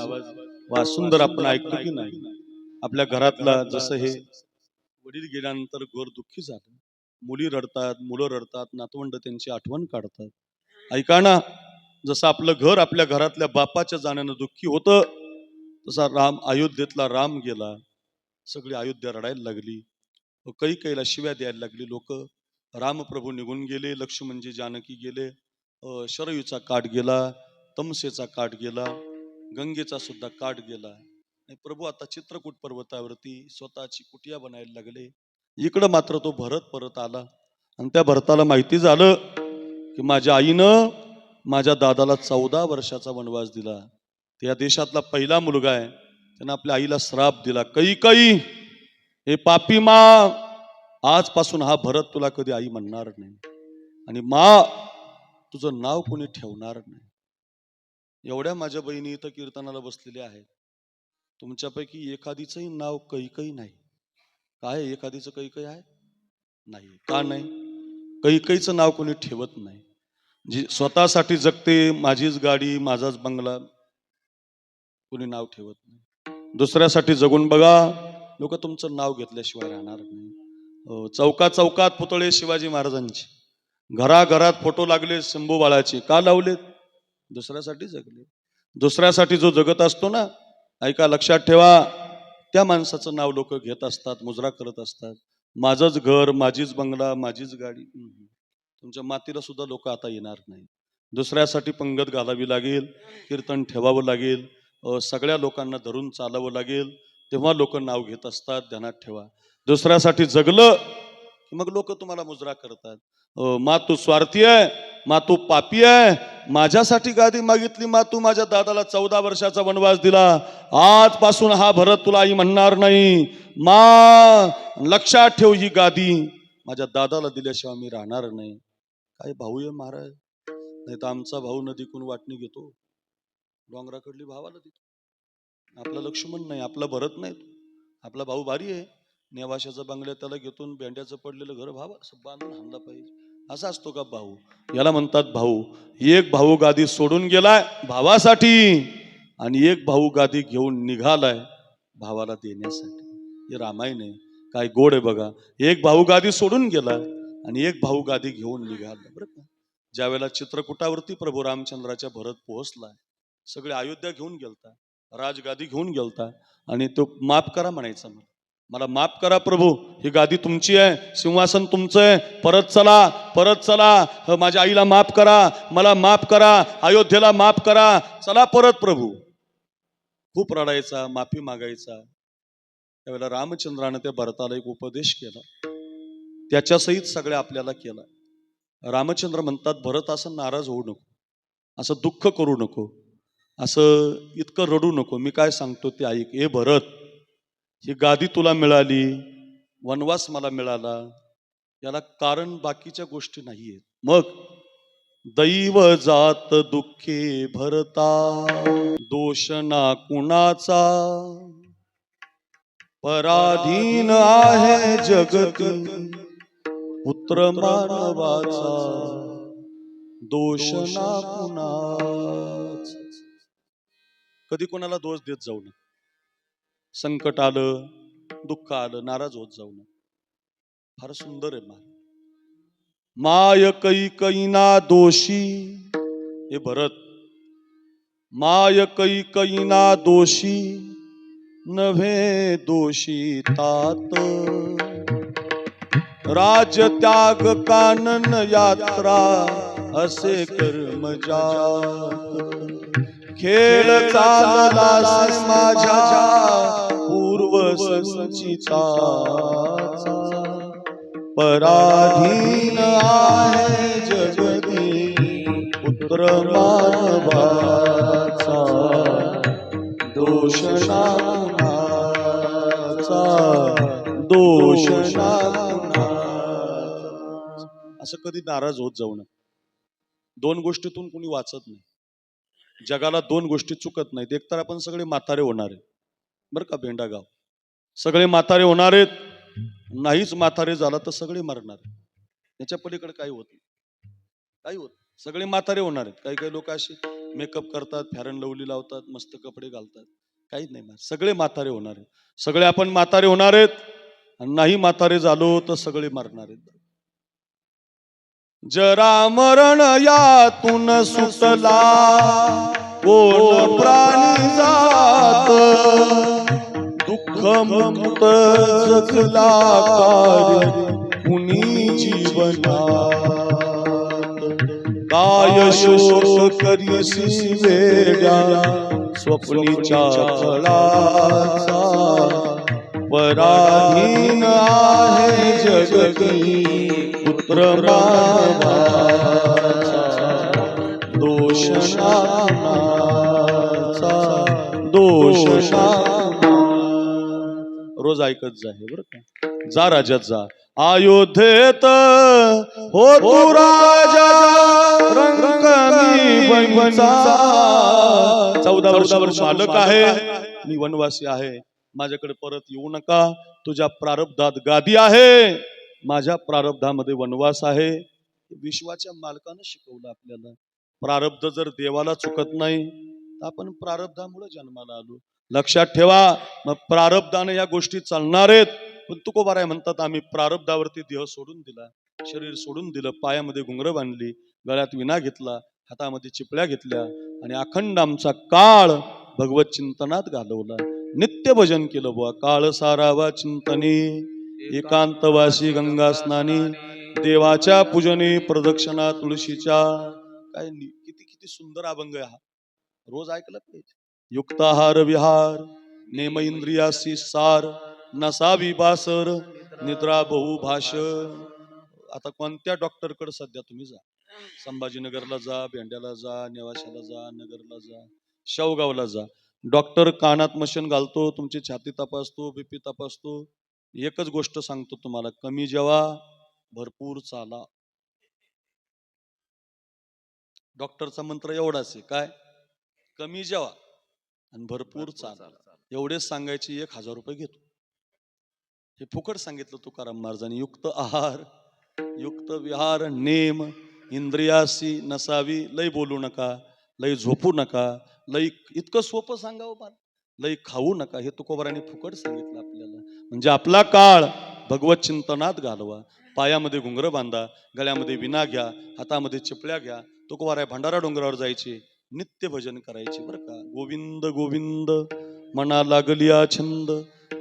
वा सुंदर आपण ऐकतो की नाही. आपल्या घरातला जसं हे वडील गेल्यानंतर घर दुःखी झालं, मुली रडतात, मुलं रडतात, नातवंड त्यांची आठवण काढतात. ऐका ना, जसं आपलं घर आपल्या घरातल्या बापाच्या जाण्यानं दुःखी होतं, तसा अयोध्येतला राम गेला, सगळी अयोध्या रडायला लागली, कैकेयीला शिव्या द्यायला लागली लोक. रामप्रभू निघून गेले, लक्ष्मणजी जानकी गेले. शरयूचा काठ गेला, तमसेचा काठ गेला, गंगेचा सुद्धा काठ गेला. आणि प्रभू आता चित्रकूट पर्वतावरती स्वतःची कुटिया बनायला लागले. इकडं मात्र तो भरत परत आला आणि त्या भरताला माहिती झालं की माझ्या आईनं माझ्या दादाला 14 वर्षाचा वनवास दिला. त्या देशातला पहिला मुलगा आहे. त्यानं आपल्या आईला श्राप दिला, कैकई हे पापी मा, आजपासून हा भरत तुला कधी आई म्हणणार नाही आणि मा तुझं नाव कोणी ठेवणार नाही. एवढ्या माझ्या बहिणी इथं कीर्तनाला बसलेल्या आहेत. तुमच्यापैकी एखादीचंही नाव कैकई नाही. काय एखादीचं कैकई आहे? नाही. का नाही? कैकईचं नाव कोणी ठेवत नाही. जी स्वतःसाठी जगते, माझीच गाडी माझाच बंगला, कोणी नाव ठेवत नाही. दुसऱ्यासाठी जगून बघा, लोक तुमचं नाव घेतल्याशिवाय राहणार नाही. चौकात चौकात पुतळे शिवाजी महाराजांचे, घराघरात फोटो लागले शंभू बाळाचे. का लावलेत? दुसऱ्यासाठी जगले. दुसऱ्यासाठी जो जगत असतो ना, ऐका लक्षात ठेवा, त्या माणसाचं नाव लोक घेत असतात, मुजरा करत असतात. माझंच घर, माझीच बंगला, माझीच गाडी. तुमच्या मातीला सुद्धा लोक आता येणार नाही. दुसऱ्यासाठी पंगत घालावी लागेल, कीर्तन ठेवावं लागेल, सगळ्या लोकांना धरून चालावं लागेल, तेव्हा लोक नाव घेत असतात. ध्यानात ठेवा, दुसऱ्यासाठी जगलं की मग लोक तुम्हाला मुजरा करतात. मा तू स्वार्थी आहे, मा तू पापी आहे, माझ्यासाठी गादी मागितली, मा तू माझ्या दादाला 14 वर्षाचा वनवास दिला, आजपासून हा भरत तुला आई म्हणणार नाही. मा लक्षात ठेव, ही गादी माझ्या दादाला दिल्याशिवाय मी राहणार नाही. काय भाऊ आहे महाराज? नाही तर आमचा भाऊ नदीकून वाटणी घेतो, डोंगराकडली भावाला देतो. आपला लक्ष्मण नाही, आपला भरत नाही. आपला भाऊ भारी आहे, नेवाशाचा बंगल्या त्याला घेतून भेंड्याचं पडलेलं घर भावा असं बांधून आणला पाहिजे. असा असतो का भाऊ? याला म्हणतात भाऊ. एक भाऊ गादी सोडून गेलाय भावासाठी आणि एक भाऊ गादी घेऊन निघालाय भावाला देण्यासाठी. हे रामायण आहे. काय गोड आहे बघा. एक भाऊ गादी सोडून गेला आणि एक भाऊ गादी घेऊन निघाला. बरं का? ज्या वेळेला चित्रकूटावरती प्रभू रामचंद्राच्या भरत पोहोचला, सगळे अयोध्या घेऊन गेलता, राजगादी घेऊन गेलता आणि तो माफ करा म्हणायचा, मला माफ करा प्रभू, ही गादी तुमची आहे, सिंहासन तुमचं आहे, परत चला, परत चला, माझ्या आईला माफ करा, मला माफ करा, अयोध्येला माफ करा, चला परत. प्रभू खूप रडायचा, माफी मागायचा. त्यावेळेला रामचंद्रानं त्या भरताला एक उपदेश केला, त्याच्या सहित सगळ्या आपल्याला केला. रामचंद्र म्हणतात, भरत असं नाराज होऊ नको, असं दुःख करू नको, असं इतकं रडू नको. मी काय सांगतो ते ऐक. ए भरत, ही गादी तुला मिळाली, वनवास मला मिळाला, याला कारण बाकीच्या गोष्टी नाहीयेत. मग दैव जात दुःखे भरता, दोष ना कुणाचा, पराधीन आहे जगत पुत्र मानवाचा, दोष ना कुणाचा. कधी कोणाला दोष देत जाऊ नये. संकट आलं, दुःख आलं, नाराज होत जाऊ नये. फार सुंदर आहे माय कैकईना दोषी. हे भरत, माय कैकईना दोषी, नव्हे दोषी तात, राज त्याग कानन यात्रा असे कर्म जात, खेळ चालला माझ्या पूर्व संचिता, पराधीन आहे जगती पुत्र मानवाचा, दोष ना कुणाचा, दोष ना कुणाचा. असं कधी नाराज होत जाऊ नये. दोन गोष्टीतून कोणी वाचत नाही. जगाला दोन गोष्टी चुकत नाहीत. एकतर आपण सगळे म्हातारे होणार आहेत, बरं का भेंडागाव, सगळे म्हातारे होणार आहेत. नाहीच म्हातारे झाला तर सगळे मरणार आहेत. याच्या पलीकडे काही होत नाही, काही होत. सगळे म्हातारे होणार आहेत. काही काही लोक असे मेकअप करतात, फॅरन लवली लावतात, मस्त कपडे घालतात, काहीच नाही. सगळे म्हातारे होणार आहेत. सगळे आपण म्हातारे होणार आहेत. आणि नाही म्हातारे झालो तर सगळे मरणार आहेत. जरा मरण यातून सुटला कोण प्राणी जात, दुःख मुक्त जगला कार्य कुणी जीवनात, काय शोक करीसी वेड्या स्वप्नीच्या फळाचा पराधीन आहे जगती पुत्र मावाचा दोष नामाचा दोष नामाचा. रोज ऐकत जा हे बरं का. जा राज्यात जा अयोध्येत हो तू राजा रंग मी बनचा. 14 वर्ष बालक आहे मी वनवासी आहे माझ्याकडे परत येऊ नका. तुझ्या प्रारब्धात गादी आहे माझ्या प्रारब्धामध्ये वनवास आहे. विश्वाच्या मालकानं शिकवलं आपल्याला. प्रारब्ध जर देवाला चुकत नाही तर आपण प्रारब्धामुळे जन्माला आलो. लक्षात ठेवा. मग प्रारब्धाने या गोष्टी चालणार आहेत. पण तुकोबाराय म्हणतात आम्ही प्रारब्धावरती देह सोडून दिला शरीर सोडून दिलं पायामध्ये घुंगरं बांधली गळ्यात विना घेतला हातामध्ये चिपळ्या घेतल्या आणि अखंड आमचा काळ भगवत चिंतनात घालवला. नित्य भजन केलं बुवा. काळ सारावा चिंतनी एकांतवासी गंगा स्नानी देवाच्या पूजने प्रदक्षिणा तुळशीच्या. काय किती किती सुंदर अभंग आहे हा. रोज ऐकलं पाहिजे. युक्ताहार विहार नेम इंद्रियासी सार नसावी बासर निद्रा बहुभाष. आता कोणत्या डॉक्टरकडे सध्या तुम्ही जा. संभाजीनगरला जा भेंड्याला जा नेवाशाला जा नगरला जा शेवगावला जा. डॉक्टर कानात मशीन घालतो तुमची छाती तपासतो बीपी तपासतो. एकच गोष्ट सांगतो तुम्हाला कमी जेवा भरपूर चाला. डॉक्टरचा मंत्र एवढाच आहे काय कमी जेवा आणि भरपूर चाला. एवढेच सांगायचे 1000 रुपये घेतो. हे फुकट सांगितलं तुकाराम महाराजांनी. युक्त आहार युक्त विहार नेम इंद्रियासी नसावी. लय बोलू नका लय झोपू नका लय इतकं सोपं सांगावं मला. लय खाऊ नका हे तुकोबारांनी फुकट सांगितलं आपल्याला. म्हणजे आपला काळ भगवत चिंतनात घालवा. पायामध्ये घुंगरं बांधा गळ्यामध्ये विना घ्या हातामध्ये चिपळ्या घ्या. तुकोबाराय भंडारा डोंगरावर जायचे नित्य भजन करायचे बरं का. गोविंद गोविंद मना लागलिया छंद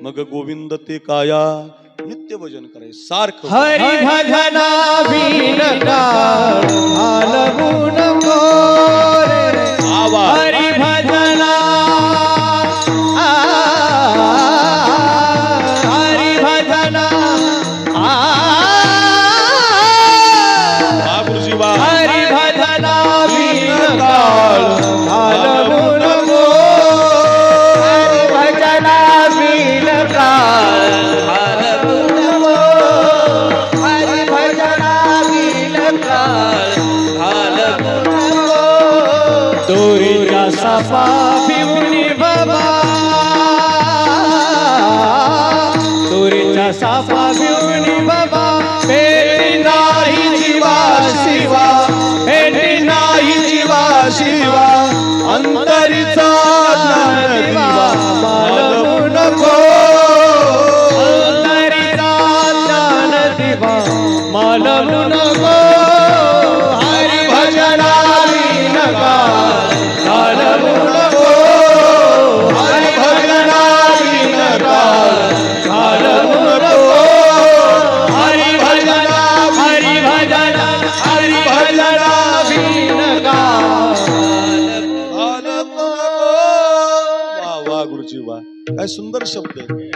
मग गोविंद ते काया. नित्य भजन करायचं सारखं. हरी भजना बिन काळ घालवू नको रे. आवाज हरी भजना हरी भजना गुरुजी वा. हरी भजना बिन काळ घालवू नको. हरी भजना बिन काळ घालवू नको. हरी भजना बिन काळ घालवू नको. दोरीच्या सापा पिवणी बाबा दोरीच्या सापा पिवणी बाबा भेटी नाही जीवा शिवा भेटी नाही जीवा शिवा अंतरीचा ज्ञान दिवा मालवू नको. अंतरीचा ज्ञान दिवा मालवू नको. हरी भजना बिन काळ घालवू नको. हरी भजना बिन काळ घालवू नको. हरी भजना हरी भजना हरी भजना बिन काळ. वा वा गुरुजी वा. काय सुंदर शब्द आहे.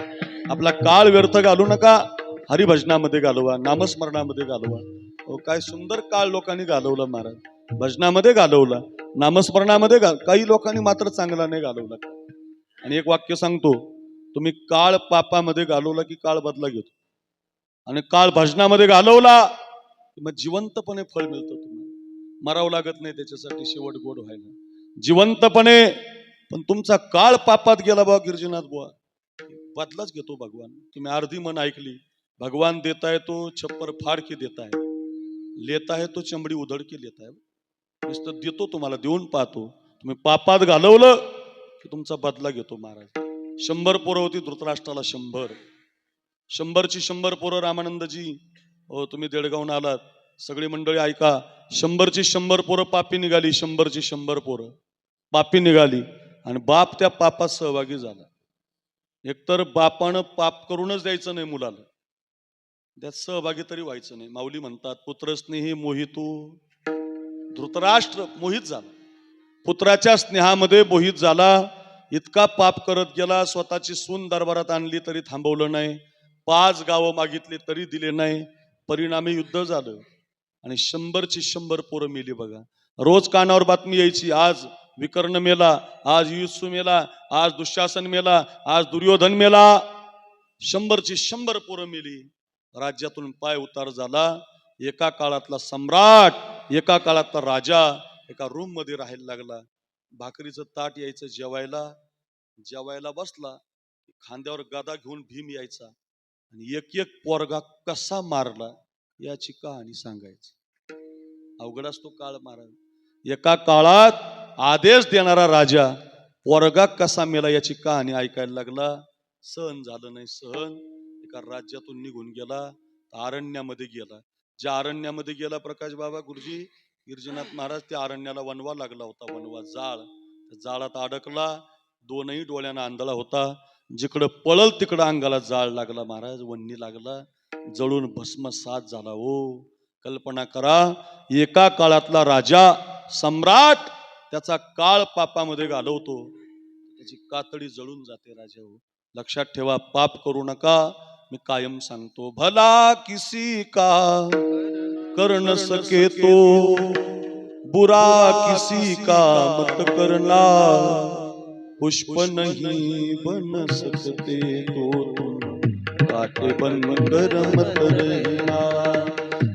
आपला काळ व्यर्थ घालू नका. हरिभजनामध्ये घालवा नामस्मरणामध्ये घालवा. काय सुंदर काळ लोकांनी घालवला महाराज. भजनामध्ये घालवला नामस्मरणामध्ये काही लोकांनी मात्र चांगला नाही घालवला. आणि एक वाक्य सांगतो तुम्ही काळ पापामध्ये घालवला की काळ बदला घेतो आणि काळ भजनामध्ये घालवला मग जिवंतपणे फळ मिळतं. तुम्हाला मरावं लागत नाही त्याच्यासाठी शेवट गोड व्हायला जिवंतपणे. पण तुमचा काळ पापात गेला बुवा गिरजीनाथ बुवा बदलाच घेतो भगवान. तुम्ही अर्धी मन ऐकली. भगवान देता है तो छप्पर फाड़ के देता है लेता है तो चमडी उधड के लेता है. नुसतं देतो तुम्हाला देऊन पाहतो. तुम्ही पापात घालवलं की तुमचा बदला घेतो महाराज. 100 पोरं होती धृतराष्ट्राला 100ची 100 पोरं. रामानंदजी हो तुम्ही देडगावून आलात सगळी मंडळी ऐका. 100ची 100 पोरं पापी निघाली. 100ची 100 पोरं पापी निघाली आणि बाप त्या पापात सहभागी झाला. एकतर बापानं पाप करूनच द्यायचं नाही मुलाला त्यात सहभागी तरी व्हायचं नाही. माऊली म्हणतात पुत्रस्नेही मोहितो धृतराष्ट्र मोहित झाला, पुत्राच्या स्नेहामध्ये मोहित झाला, इतका पाप करत गेला. स्वतःची सून दरबारात आणली तरी थांबवलं नाही, 5 गावं मागितली तरी दिले नाही. परिणामी युद्ध झालं आणि 100ची 100 पोरं मेली. बघा, रोज कानावर बातमी यायची, आज विकर्ण मेला, आज युत्सु मेला, आज दुःशासन मेला, आज दुर्योधन मेला. 100ची 100 पोरं मेली. राज्यातून पाय उतार झाला. एका काळातला सम्राट, एका काळातला राजा एका रूम मध्ये राहायला लागला. भाकरीचं ताट यायचं जेवायला, जेवायला बसला खांद्यावर गदा घेऊन भीम यायचा आणि एक एक पोरगा कसा मारला याची कहाणी सांगायची. अवघड असतो काळ महाराज. एका काळात आदेश देणारा राजा पोरगा कसा मेला याची कहाणी ऐकायला लागला. सहन झालं नाही सहन. एका राज्यातून निघून गेला, अरण्यामध्ये गेला. ज्या अरण्यामध्ये गेला प्रकाश बाबा गुरुजी गिरजनाथ महाराज, त्या अरण्याला वनवा लागला होता, वनवा जाळ. जाळात अडकला, 2ही डोळ्यानं आंधळा होता. जिकडं पळल तिकडं अंगाला जाळ लागला महाराज, वन्नी लागला, जळून भस्मसात झाला. हो, कल्पना करा, एका काळातला राजा सम्राट त्याचा काळ पापामध्ये घालवतो, त्याची कातडी जळून जाते. राजा हो, लक्षात ठेवा, पाप करू नका. मी कायम सांगतो, भला किसी का कर न सके तो बुरा किसी का मत करना, पुष्प नहीं बन सकते तो तुम काटे बन कर मत रहना.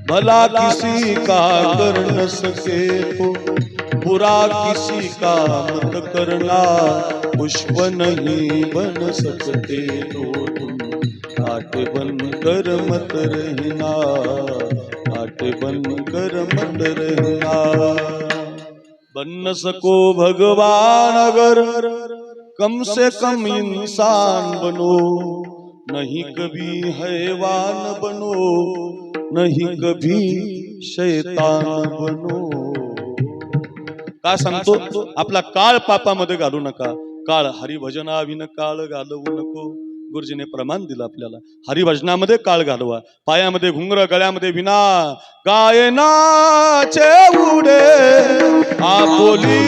भला किसी का कर न सके तो बुरा किसी का मत करना, पुष्प नहीं बन सकते तो तुम काटे बन कर मत रहना, काटे बन कर मत रहना. बन न सको भगवान अगर कम से कम इंसान बनो, नहीं कभी हैवान बनो, नहीं कभी शैतान बनो. काय सांगतो, आपला काळ पापामध्ये घालू नका. काळ हरिभजनाविन काळ घालवू नको. गुरुजीने प्रमाण दिलं आपल्याला, हरिभजनामध्ये काळ घालवा. पायामध्ये घुंगर, गळ्यामध्ये विना, गायनाचे उडे आपोली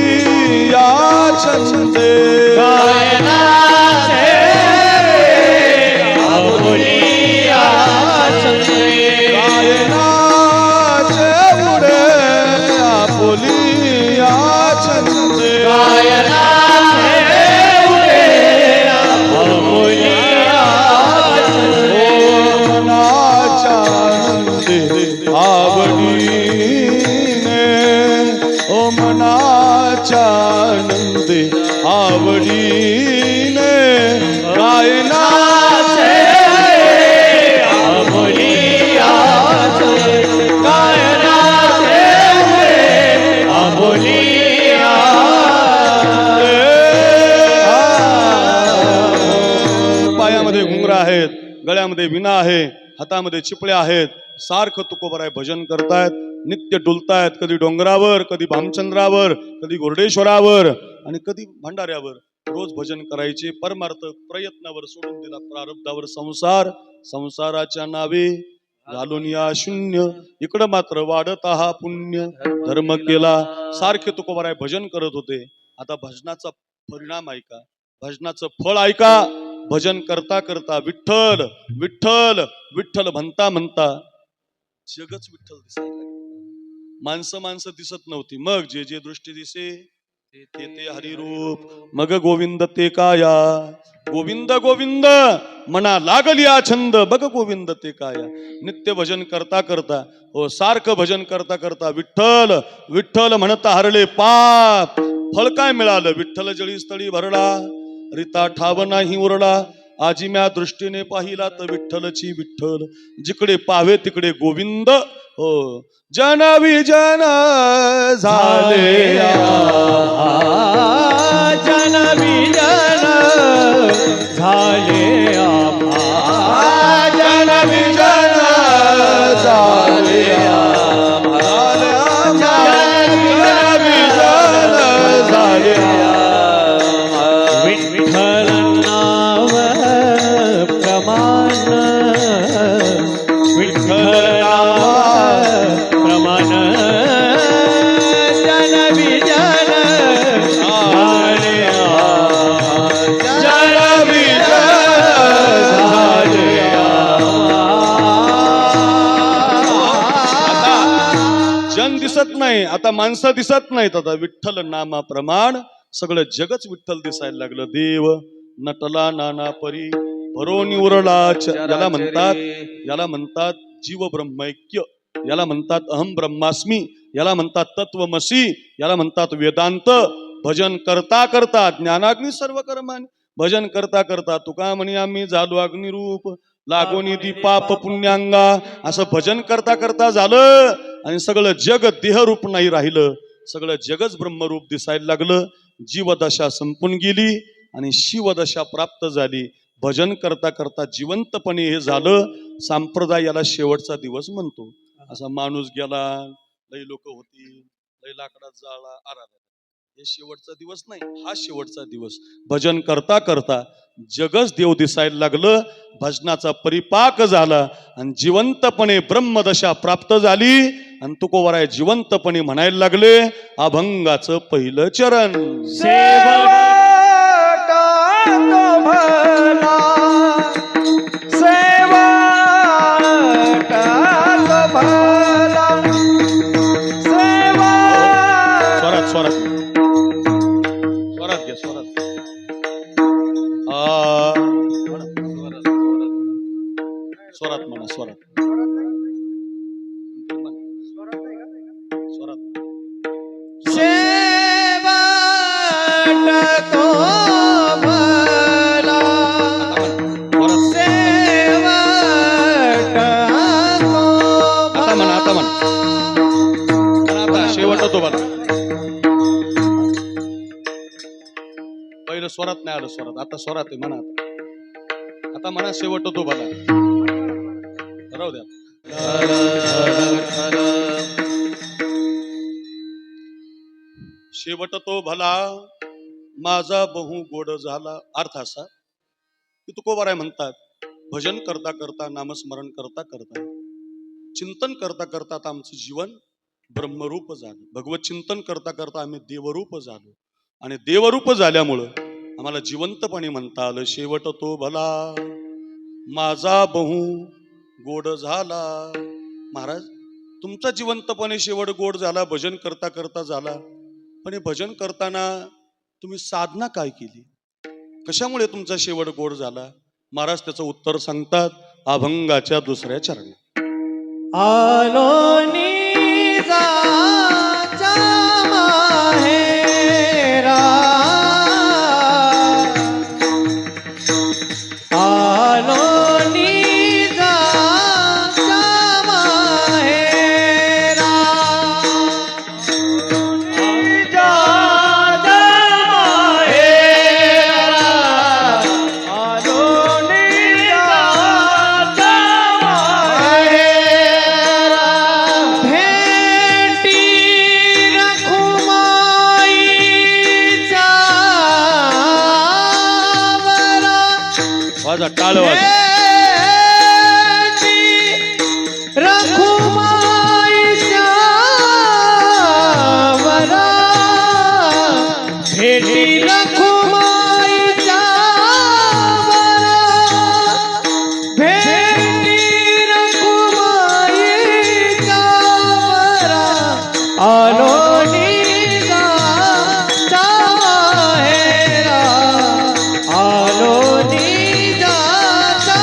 या छंदे, गायनाचे आपोली या छंदे, गायनाचे उडे आपोली या छंदे, गायनाचे उडे आपोली आनंदे आवडीने गायनाचे आपोली या छंदे, गायनाचे आपोली या पायामध्ये घुंगरा आहेत, गळ्यामध्ये विना आहे, हातामध्ये चिपळ्या आहेत. सारखं तुकोबराय भजन करतायत, नित्य डुलतायत. कधी डोंगरावर, कधी भामचंद्रावर, कधी गोरडेश्वरावर आणि कधी भंडाऱ्यावर. रोज भजन करायचे. परमार्थ प्रयत्नावर सोडून दिला प्रारब्धावर संसार. संसाराच्या नावे घालून या शून्य, इकडं मात्र वाढत हा पुण्य. धर्म केला. सारखे तुकोबराय भजन करत होते. आता भजनाचा परिणाम ऐका, भजनाचं फळ ऐका. भजन करता करता विठ्ठल विठ्ठल विठ्ठल म्हणता म्हणता जगच विठ्ठल दिसायला लागलं. माणसं दिसत नव्हती. मग जे जे दृष्टी दिसे ते ते हरिरूप. मग गोविंद ते काया, गोविंद गोविंद म्हणा लागली हा छंद. बघ गोविंद ते काया. नित्य भजन करता करता, हो सारखं भजन करता करता विठ्ठल विठ्ठल म्हणता हरले पाप. फळ काय मिळालं? विठ्ठल जळी स्थळी भरला, रिता ठाव नाही उरला. आजी म्या दृष्टीने पाहिला तर विठ्ठलची विठ्ठल. जिकडे पावे तिकडे गोविंद. हो जन विजन झाले, जन विजन झाले, जन विजन झाले, जन विजन झाले. विठ्ठल नाव प्रमाण, विठ्ठल नाव प्रमाण, नाही, आता माणसं दिसत नाहीत, आता विठ्ठल नामा प्रमाण सगळं जगच विठ्ठल दिसायला लागलं. देव नटला नाना परी भरोनी उरला याला म्हणतात जीव ब्रह्मैक्य, याला म्हणतात अहम ब्रह्मास्मी, याला म्हणतात तत्वमसी, याला म्हणतात वेदांत. भजन करता करता ज्ञानाग्नी सर्व कर्माने, भजन करता करता तुका म्हणे आम्ही झालो अग्निरूप लागोनी ती पाप पुण्यांगा. असं भजन करता करता झालं आणि सगळं जग देहरूप नाही राहिलं, सगळं जगच ब्रह्मरूप दिसायला लागलं. जीवदशा संपून गेली आणि शिवदशा प्राप्त झाली. भजन करता करता जिवंतपणे हे झालं. संप्रदाय याला शेवटचा दिवस म्हणतो. असा माणूस गेला, लई लोक होती, लई लाकडात जाळा आराधना, हे शेवटचा दिवस नाही, हा शेवटचा दिवस. भजन करता करता जगच देव दिसायला लागलं, भजनाचा परिपाक झाला आणि जिवंतपणे ब्रह्मदशा प्राप्त झाली. आणि तुकोबराय जिवंतपणे म्हणायला लागले अभंगाचं पहिलं चरण. स्वरात स्वरात स्वरात घ्या, स्वरात स्वरात म्हणा, स्वरात शेवट होतो बघा. पहिलं स्वरात नाही आलं, स्वरात आता स्वरात आहे म्हणा. आता म्हणा शेवट होतो बघा, राहू द्या. शेवट तो भला माझा बहु गोड झाला. अर्थ असा की तुकोबाराय म्हणतात भजन करता करता, नामस्मरण करता करता, चिंतन करता करता आता आमचं जीवन ब्रह्मरूप झालं. भगवत चिंतन करता करता आम्ही देवरूप झालो आणि देवरूप झाल्यामुळं आम्हाला जिवंतपणे म्हणता आलं शेवट तो भला माझा बहु गोड झाला. महाराज तुमचा जिवंतपणे शेवट गोड झाला, भजन करता करता झाला. पण हे भजन करताना तुम्ही साधना काय केली, कशामुळे तुमचा शेवट गोड झाला? महाराज त्याचं उत्तर सांगतात अभंगाच्या दुसऱ्या चरणात. आलो निजाचा माहेरा, आलो निजाचा माहेरा, निजाचा माहेरा, आलो निजाचा माहेरा. भेटी रखुमाईचा वरा, वाजा टाळ वाजा. भेटी रखुमाईचा वरा, भेटी रखुमाईचा वरा, भेटी रखुमाईचा वरा, आलो निजाचा माहेरा, आलो निजाचा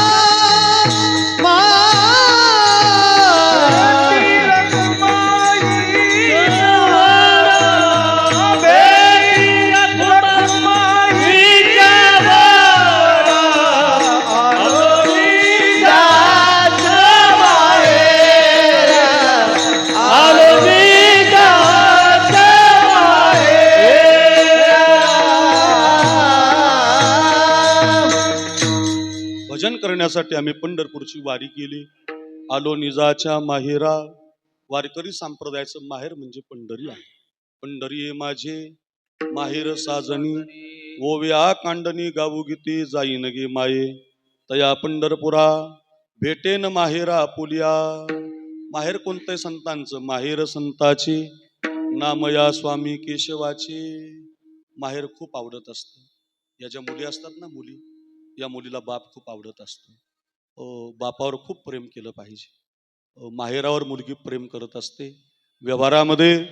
भजन करण्यासाठी आम्ही पंढरपूरची वारी केली. आलो निजाच्या माहेरा. वारकरी संप्रदायाचं माहेर म्हणजे पंढरी आहे. पंढरी हे माझे माहेर साजनी, ओव्या कांडणी गाऊ गीती जाईन गे माये, तया पंढरपुरा भेटेन माहेरा पुलिया. माहेर कोणत्या संतांचं? माहेर संताचे नामया स्वामी केशवाचे. माहेर खूप आवडत असतं. या ज्या मुली असतात ना, मुली, या मुलीला बाप खूप आवडत असतो. बापावर खूप प्रेम केलं पाहिजे. माहेरावर मुलगी प्रेम करत असते व्यवहारामध्ये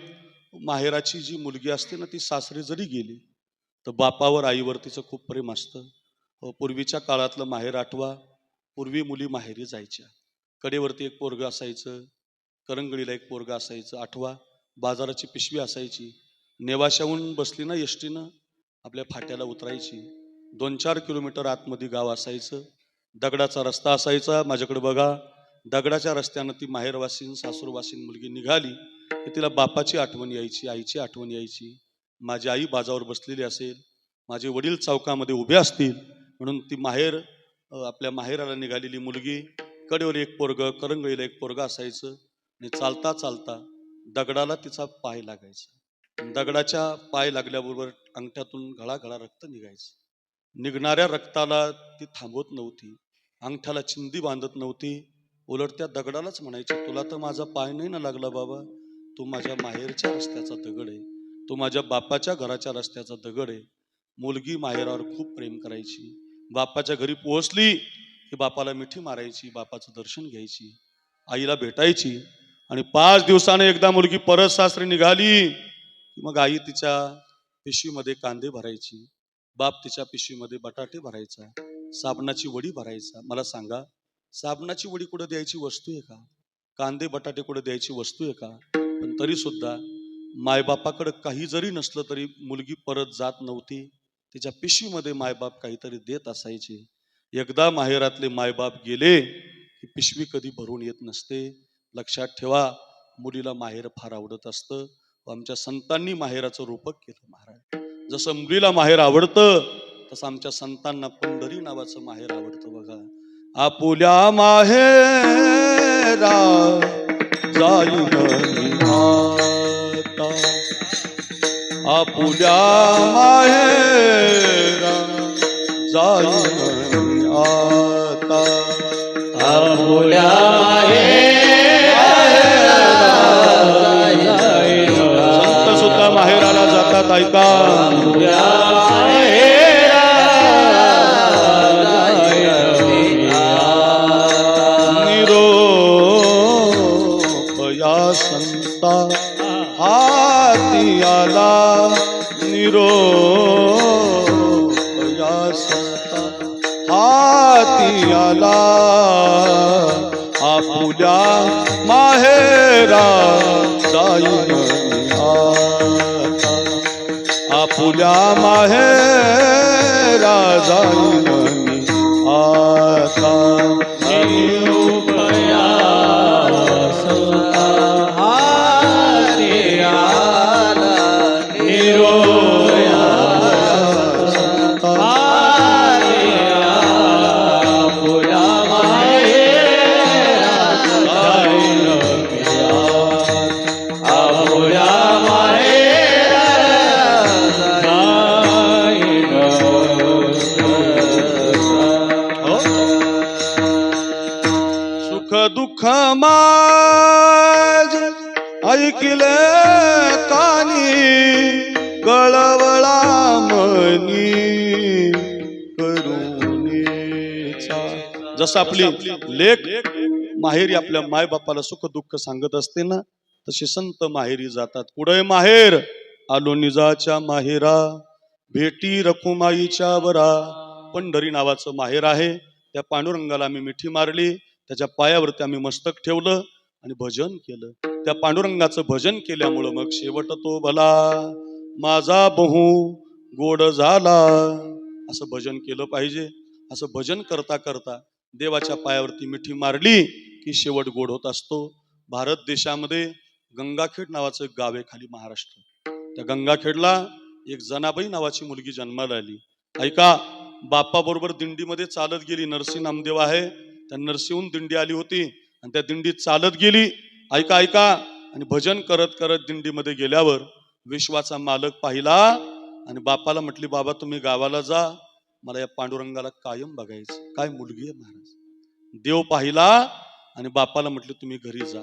माहेराची जी मुलगी असते ना ती सासरी जरी गेली तर बापावर आईवर तिचं खूप प्रेम असतं. पूर्वीच्या काळातलं माहेर आठवा. पूर्वी मुली माहेरी जायच्या. कडेवरती एक पोरगं असायचं, करंगळीला एक पोरगं असायचं. आठवा, बाजाराची पिशवी असायची. नेवाशाहून बसली ना एसटीनं आपल्या फाट्याला उतरायची. 2-4 किलोमीटर आतमध्ये गाव असायचं. दगडाचा रस्ता असायचा. माझ्याकडे बघा, दगडाच्या रस्त्यानं ती माहेरवासीन सासूरवासीन मुलगी निघाली की तिला बापाची आठवण यायची, आईची आठवण यायची. माझी आई बाजावर बसलेली असेल, माझे वडील चौकामध्ये उभे असतील, म्हणून ती आपल्या माहेराला निघालेली मुलगी, कडेवर एक पोरगं, करंगळीला एक पोरगं असायचं. आणि चालता चालता दगडाला तिचा पाय लागायचा. दगडाच्या पाय लागल्याबरोबर अंगठ्यातून घळाघळा रक्त निघायचं. निघणाऱ्या रक्ताला ती थांबवत नव्हती, अंगठ्याला चिंदी बांधत नव्हती. उलट त्या दगडालाच म्हणायची, तुला तर माझा पाय नाही ना लागला बाबा, तू माझ्या माहेरच्या रस्त्याचा दगड आहे, तू माझ्या बापाच्या घराच्या रस्त्याचा दगड आहे. मुलगी माहेरावर खूप प्रेम करायची. बापाच्या घरी पोहोचली की बापाला मिठी मारायची, बापाचं दर्शन घ्यायची, आईला भेटायची. आणि 5 दिवसाने एकदा मुलगी परत सासरी निघाली की मग आई तिच्या पिशवीमध्ये कांदे भरायची, बाप तिच्या पिशवीमध्ये बटाटे भरायचा, साबणाची वडी भरायचा. मला सांगा, साबणाची वडी कुठं द्यायची वस्तू आहे का? कांदे बटाटे कुठं द्यायची वस्तू आहे का? पण तरी सुद्धा मायबापाकडे काही जरी नसलं तरी मुलगी परत जात नव्हती. तिच्या पिशवीमध्ये मायबाप काहीतरी देत असायचे. एकदा माहेरातले मायबाप गेले की पिशवी कधी भरून येत नसते. लक्षात ठेवा, मुलीला माहेर फार आवडत असतं. आमच्या संतांनी माहेराचं रूपक केलं महाराज. जसं मुलीला माहेर आवडतं तसं आमच्या संतांना पंढरी नावाचं माहेर आवडतं बघा. आपुल्या माहेरा जाईन आता, आपुल्या माहेरा जाईन आता, आपुल्या संत सुद्धा माहेराला जातात. ऐका, निरोपया संता हाती आला, निरोपया संता हाती आला, आपुल्या माहेरा जाईन आता, आपुल्या माहेरा जाईन आता. निरूपया संता हाती आला, निरूपया संता हाती आला, आपुल्या माहेरा जाईन आता, आपुल्या माहेरा जाईन आता. सुख दुःख माझ ऐकिले कानी, कळवळा मनी करुणेचा. जसं आपली लेक माहेरी आपल्या मायबापाला सुख दुःख सांगत असते ना, तसे संत माहेरी जातात. कुठे माहेर? आलो निजाच्या माहेरा, भेटी रखुमाईच्या वरा. पंढरी नावाचं माहेर आहे. त्या पांडुरंगाला आम्ही मिठी मारली, त्याच्या पायावरती आम्ही मस्तक ठेवलं आणि भजन केलं. त्या पांडुरंगाचं भजन केल्यामुळं मग शेवट तो भला माझा बहु गोड झाला. असं भजन केलं पाहिजे. असं भजन करता करता देवाच्या पायावरती मिठी मारली की शेवट गोड होत असतो. भारत देशामध्ये गंगाखेड नावाचं एक गाव आहे खाली महाराष्ट्र. त्या गंगाखेडला एक जनाबाई नावाची मुलगी जन्माला आली. ऐका, बाप्पा बरोबर दिंडीमध्ये चालत गेली. नरसी नामदेव आहे, त्या नरसीहून दिंडी आली होती आणि त्या दिंडीत चालत गेली. ऐका ऐका, आणि भजन करत करत दिंडीमध्ये गेल्यावर विश्वाचा मालक पाहिला आणि बापाला म्हटली, बाबा तुम्ही गावाला जा, मला या पांडुरंगाला कायम बघायचं. काय मुलगी आहे महाराज. देव पाहिला आणि बापाला म्हटले तुम्ही घरी जा.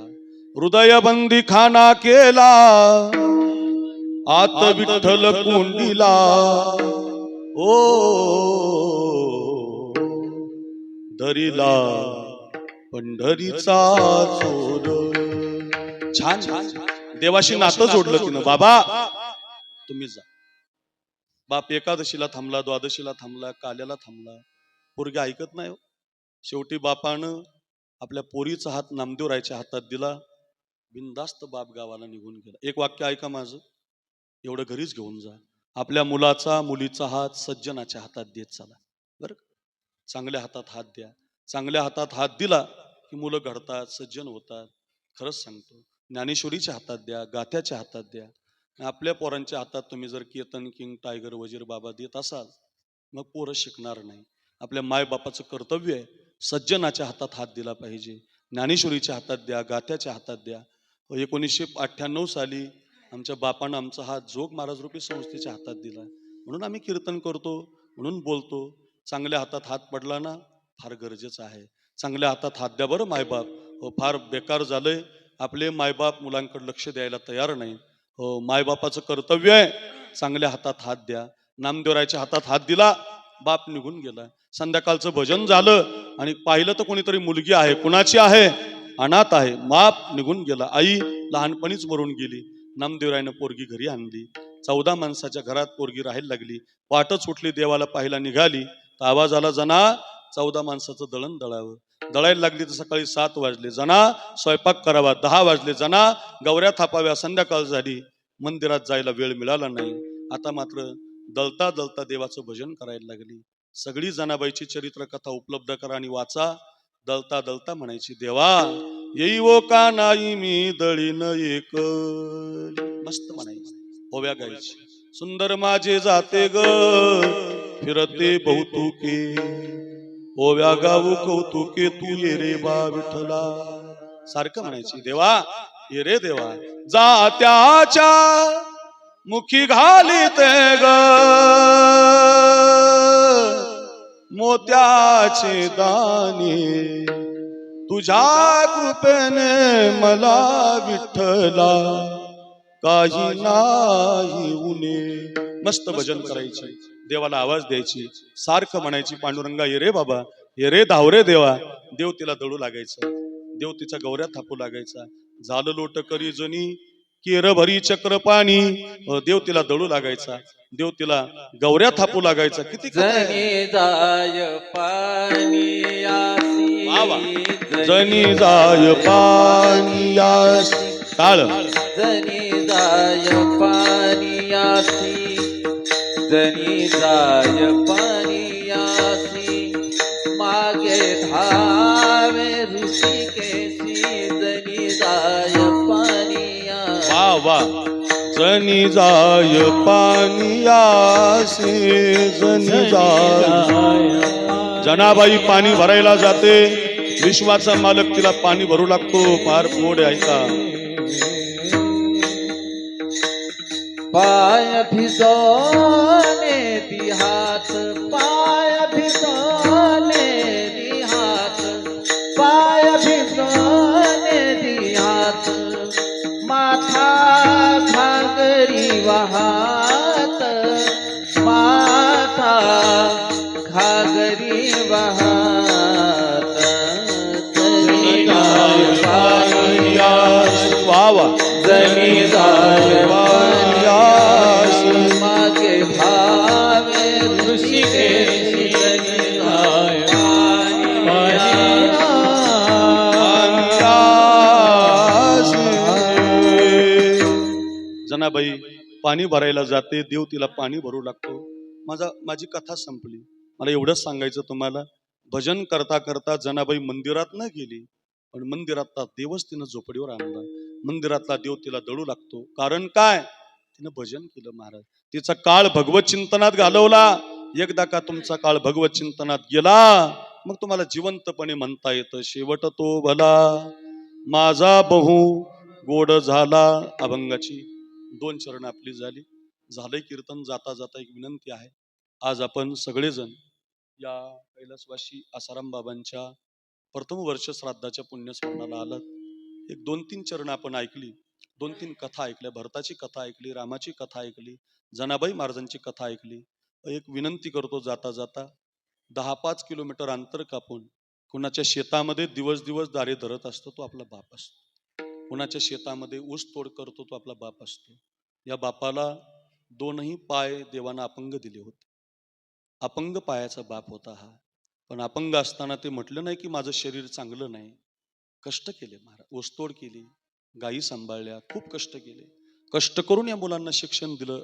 हृदय बंदी खाना केला, आत विठ्ठल कुंडीला. ओ दरीला पंढरीचा चोर. छान छान देवाशी नातं जोडलं तिनं. बाबा तुम्ही जा. बाप एकादशीला थांबला, द्वादशीला थांबला, काल्याला थांबला, पोरगी ऐकत नाही हो. शेवटी बापानं आपल्या पोरीचा हात नामदेवरायच्या हातात दिला. बिनधास्त बाप गावाला निघून गेला. एक वाक्य ऐका माझं, एवढं घरीच घेऊन जा. आपल्या मुलाचा मुलीचा हात सज्जनाच्या हातात देत चला. बरं, चांगल्या हातात हात द्या. चांगल्या हातात हात दिला की मुलं घडतात, सज्जन होतात. खरंच सांगतो, ज्ञानेश्वरीच्या हातात द्या, गाथ्याच्या हातात द्या. आपल्या पोरांच्या हातात तुम्ही जर केतन किंग टायगर वजीर बाबा देत असाल, मग पोरं शिकणार नाही. आपल्या मायबापाचं कर्तव्य आहे सज्जनाच्या हातात हात दिला पाहिजे. ज्ञानेश्वरीच्या हातात द्या, गाथ्याच्या हातात द्या. 1998 साली आमच्या बापानं आमचा हात जोग महाराज रूपी संस्थेच्या हातात दिला. म्हणून आम्ही कीर्तन करतो, म्हणून बोलतो. चांगल्या हातात हात पडला ना, फार गरजेचं आहे. चांगल्या हातात हात द्या बरं मायबाप. हो, फार बेकार झालंय, आपले मायबाप मुलांकडे लक्ष द्यायला तयार नाही. हो, मायबापाचं कर्तव्य आहे चांगल्या हातात हात द्या. नामदेवरायच्या हातात हात दिला, बाप निघून गेला. संध्याकाळचं भजन झालं आणि पाहिलं तर कोणीतरी मुलगी आहे. कुणाची आहे? अनाथ आहे. बाप निघून गेला. आई लहानपणीच मरून गेली. नामदेवरायनं पोरगी घरी आणली. 14 माणसाच्या घरात पोरगी राहायला लागली. वाटच उठली, देवाला पाहायला निघाली तर आवाज आला, जना 14 माणसाचं दळण दळावं. दळायला लागली तर सकाळी 7 वाजले. जना स्वयंपाक करावा. 10 वाजले. जना गौऱ्या थापाव्या. संध्याकाळ झाली. मंदिरात जायला वेळ मिळाला नाही. आता मात्र दळता दळता देवाचं भजन करायला लागली. सगळी जनाबाईची चरित्र कथा उपलब्ध करा आणि वाचा. दळता दळता म्हणायची, देवा येईवो का नाही मी दळीन एक. मस्त म्हणायची, ओव्या गायची. सुंदर माझे जाते ग फिरते बहुतुके, ओव्या गाऊ कौतुके तू ये रे बा विठ्ठला. सारखं म्हणायची, देवा ये रे देवा. जात्याच्या मुखी घालीते ग मोत्याचे दाणे, तुझ्या कृपेने मला विठ्ठला काही नाही उणे. मस्त भजन करायची, देवाला आवाज द्यायची, सारखं म्हणायची, पांडुरंगा ये रे बाबा, ये रे धावरे देवा. देव तिला दळू लागायचा. देव तिच्या गौऱ्या थापू लागायचा. झालं लोट करी जणी केर भरी चक्र पाणी. देव तिला दळू लागायचा. देव तिला गौऱ्या थापू लागायचा. किती जनी जाय पानियासी, जनी जाय पानियासी. टाळ. जनी जाय पानियासी, जनी जाय पानियासी, मागे धावे ऋषिकेशी, जनी जाय पानियासी. वा वा. जनी जाय पानियासी, जनी जाय. जनाबाई पाणी भरायला जाते. विश्वाचा मालक तिला पाणी भरू लागतो. फार गोड आहे ऐका. पाय भिजवणे दिहात, पाय भिजवणे दिहात, पाय भिजवणे दिहात, माथा घागरी वाहात, माथा घागरी वाहात. जनी जाय पानियासी. वा वा. जनी जाय पानियासी. मागे भावे ऋषिकेशी, जनी जाय जनाबाई पाणी भरायला जाते. देव तिला पाणी भरू लागतो. माझी कथा संपली. मला एवढंच सांगायचं तुम्हाला, भजन करता करता जनाबाई मंदिरात न गेली, पण मंदिरातला देवच तिनं झोपडीवर आणला. मंदिरातला देव तिला दळू लागतो. कारण काय? तिनं भजन केलं महाराज. तिचा काळ भगवत चिंतनात घालवला. एकदा का तुमचा काळ भगवत चिंतनात गेला, मग तुम्हाला जिवंतपणे म्हणता येतं, शेवट तो भला माझा बहु गोड झाला. अभंगाची 2 चरण आपली झाली. झालंय कीर्तन. जाता जाता एक विनंती आहे. आज आपण सगळेजण या कैलासवासी आसाराम बाबांच्या प्रथम वर्ष श्राद्धाच्या पुण्यस्मरणाला आलात. एक 2-3 चरण आपण ऐकली, 2-3 कथा ऐकल्या. भरताची कथा ऐकली, रामाची कथा ऐकली, जनाबाई महाराजांची कथा ऐकली. एक विनंती करतो, जाता जाता 10-5 किलोमीटर अंतर कापून कुणाच्या शेतामध्ये दिवस दिवस दारे धरत असतो तो आपला बाप असतो. कुणाच्या शेतामध्ये ऊस तोड करतो तो आपला बाप असतो. या बापाला दोनही पाय देवानं अपंग दिले होते. अपंग पायाचा बाप होता हा. पण अपंग असताना ते म्हटलं नाही की माझं शरीर चांगलं नाही. कष्ट केले महाराज, ऊसतोड केली, गायी सांभाळल्या, खूप कष्ट केले. कष्ट करून या मुलांना शिक्षण दिलं,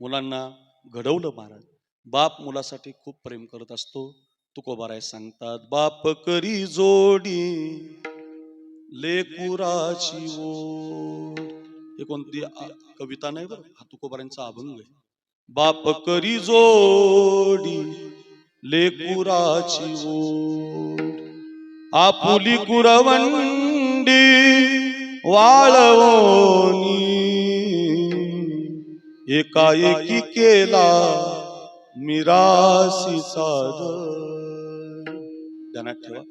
मुलांना घडवलं महाराज. बाप मुलासाठी खूप प्रेम करत असतो. तुकोबाराय सांगतात, बाप करी जोडी लेकुराची ओढ. हे कोणती कविता नाही बरं, हा तुकोबारांचा अभंग आहे. बाप करी जोडी लेकुराची ओढ, आपुली कुरवंडी वाळवोनी, एकाएकी केला मिरासीचा दर. ध्यानात ठेवा,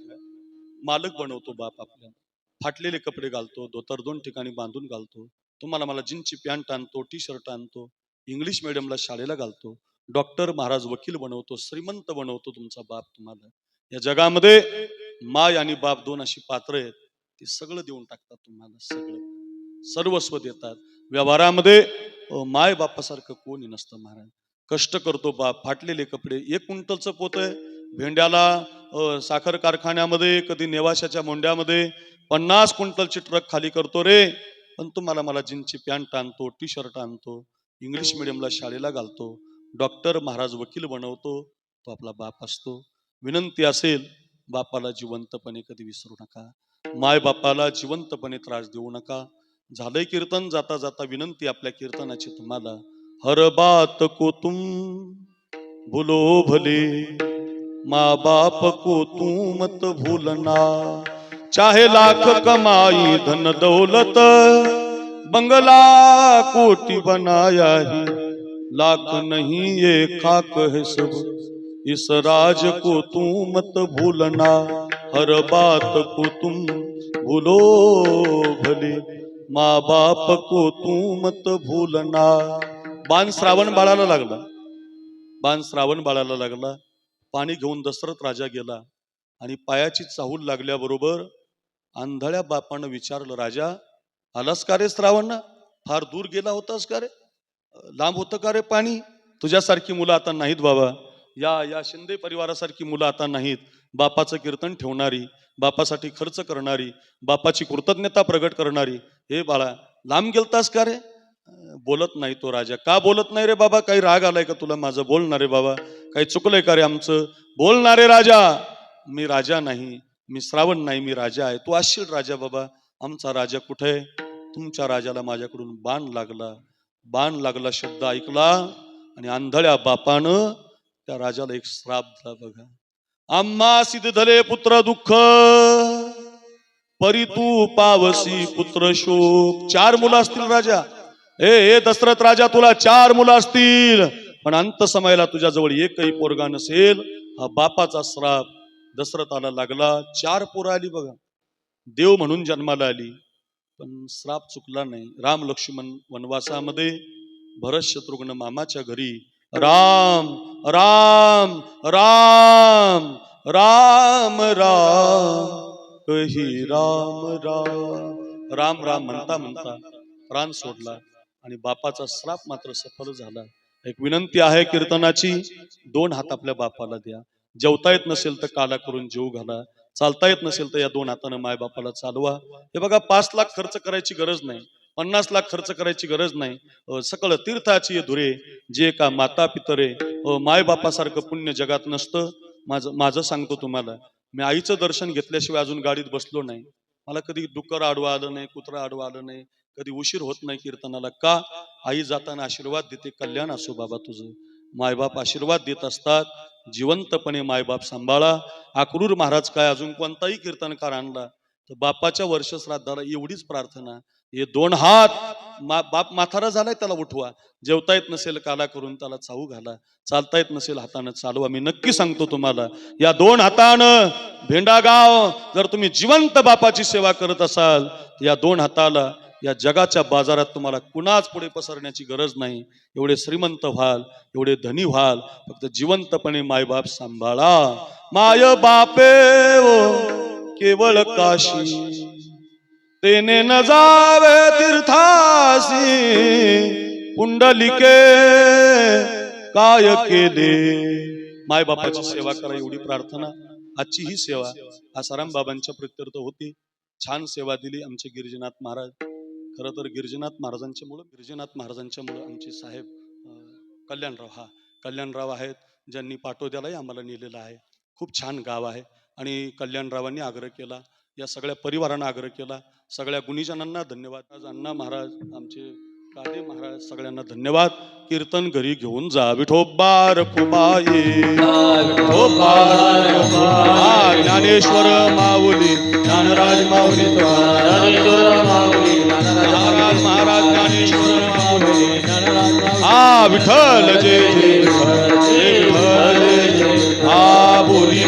मालक बनवतो बाप आपल्याला. फाटलेले कपडे घालतो, धोतर 2 ठिकाणी बांधून घालतो, तुम्हाला मला जीन्सची पॅन्ट आणतो, टी शर्ट आणतो, इंग्लिश मिडियमला शाळेला घालतो, डॉक्टर महाराज वकील बनवतो, श्रीमंत बनवतो तुमचा बाप तुम्हाला. या जगामध्ये माय आणि बाप दोन अशी पात्र आहेत, ते सगळं देऊन टाकतात तुम्हाला, सगळं सर्वस्व देतात. व्यवहारामध्ये माय बापासारखं कोणी नसतं महाराज. कष्ट करतो बाप, फाटलेले कपडे, 1 क्विंटलचं पोत आहे भेंड्याला साखर कारखान्यामध्ये, कधी नेवाशाच्या मोंड्यामध्ये 50 क्विंटलची ट्रक खाली करतो रे. पण तुम्हाला मला जीन्सची पॅन्ट आणतो, टी शर्ट आणतो, इंग्लिश मिडियमला शाळेला घालतो, डॉक्टर महाराज वकील बनवतो, तो आपला बाप असतो. विनंती असेल, बापाला जिवंतपणे कधी विसरू नका, माय बापाला जिवंतपणे त्रास देऊ नका. झालंय कीर्तन, जाता जाता विनंती आपल्या कीर्तनाची तुम्हाला. हर बात को तुम भूलो भले, माँ बाप को तू मत भूलना, चाहे लाख कमाई धन दौलत, बंगला कोटी बनाया ही, लाख नहीं ये खाक है सब, इस राज को तू मत भूलना, हर बात को तुम भूलो भले, माँ बाप को तू मत भूलना. बाण श्रावण बाळाला लागला, बाण श्रावण बाळाला लागला. पाणी घेऊन दशरथ राजा गेला आणि पायाची चाहूल लागल्याबरोबर आंधळ्या बापानं विचारलं, राजा आलास का रे श्रावण? फार दूर गेला होतास का रे? लांब होतं का रे पाणी? तुझ्यासारखी मुलं आता नाहीत बाबा, या शिंदे परिवारासारखी मुलं आता नाहीत. बापाचं कीर्तन ठेवणारी, बापासाठी खर्च करणारी, बापाची कृतज्ञता प्रगट करणारी. हे बाळा लांब गेलतास का रे? बोलत नाही तो राजा. का बोलत नाही रे बाबा? काही राग आलाय का तुला माझं? बोलणारे बाबा, काही चुकलंय का रे आमचं? बोलणारे राजा, मी राजा नाही, मी श्रावण नाही, मी राजा आहे. तू असशील राजा बाबा, आमचा राजा कुठे? तुमच्या राजाला माझ्याकडून बाण लागला. बाण लागला शब्द ऐकला आणि आंधळ्या बापानं त्या राजाला एक श्राप दिला बघा. आम्हा सिद्ध धले पुत्र दुःख, परी तू पावसी पुत्र शोक. 4 मुलं असतील राजा, हे दशरथ राजा, तुला 4 मुलं असतील, पण अंत समयाला तुझ्या जवळ एकही पोरगा नसेल. हा बापाचा श्राप दशरथाला लागला. 4 पोरं आली बघा, देव म्हणून जन्माला आली, पण श्राप चुकला नाही. राम लक्ष्मण वनवासामध्ये, भरत शत्रुघ्न मामाच्या घरी. राम राम राम राम राम कही राम राम, राम राम म्हणता म्हणता प्राण सोडला आणि बापाचा श्राप मात्र सफल झाला. एक विनंती आहे कीर्तनाची, 2 हात आपल्या बापाला द्या. जेवता येत नसेल तर काला करून जेवू घाला, चालता येत नसेल तर या 2 हातानं माय बापाला चालवा. हे बघा, 5 लाख खर्च करायची गरज नाही, 50 लाख खर्च करायची गरज नाही. सकळ तीर्थाची धुरे जे का माता पितरे, माय बापासारखं पुण्य जगात नसतं. माझं सांगतो तुम्हाला, मी आईचं दर्शन घेतल्याशिवाय अजून गाडीत बसलो नाही. मला कधी डुक्कर आडवा आलं नाही, कुत्रा आडवा आलं नाही, कधी उशीर होत नाही कीर्तनाला. का? आई जाताना आशीर्वाद देते, कल्याण असो बाबा तुझं. मायबाप आशीर्वाद देत असतात. जिवंतपणे मायबाप सांभाळा. अक्रूर महाराज काय अजून कोणताही कीर्तनकार आणला तर बापाच्या वर्षश्राद्धाला एवढीच प्रार्थना, हे 2 हात, बाप म्हातारा झालाय त्याला उठवा, जेवता येत नसेल काला करून त्याला चावू घाला, चालता येत नसेल हातानं चालवा. मी नक्की सांगतो तुम्हाला, या 2 हातानं भेंडागाव जर तुम्ही जिवंत बापाची सेवा करत असाल, या 2 हाताला या जगाच्या बाजारात तुम्हाला कुणाच पुढे पसरण्याची गरज नाही. एवढे श्रीमंत व्हाल, एवढे धनी व्हाल, फक्त जिवंतपणे मायबाप सांभाळा. माय बापे ओ केवळ काशी, तेने न जावे तीर्थासी पुंडलिके काय केले. मायबापाची सेवा करा एवढी प्रार्थना. आजची ही सेवा आसाराम बाबांच्या प्रित्यर्थ होती. छान सेवा दिली आमचे गिरिजनाथ महाराज. खरं तर गिरिजनाथ महाराजांच्या मुळे आमचे साहेब कल्याणराव आहेत, ज्यांनी पाटोद्यालाही आम्हाला नेलेलं आहे. खूप छान गाव आहे. आणि कल्याणरावांनी आग्रह केला, या सगळ्या परिवारांना आग्रह केला. सगळ्या गुणीजनांना धन्यवाद. आज अण्णा महाराज, आमचे कादे महाराज, सगळ्यांना धन्यवाद. कीर्तन घरी घेऊन जा. विठोबा रखुमाई, ज्ञानेश्वर माऊली, ज्ञानराज माऊली, महाराज ज्ञानेश्वर माऊली, विठ्ठल जय जय विठ्ठल, हा बोली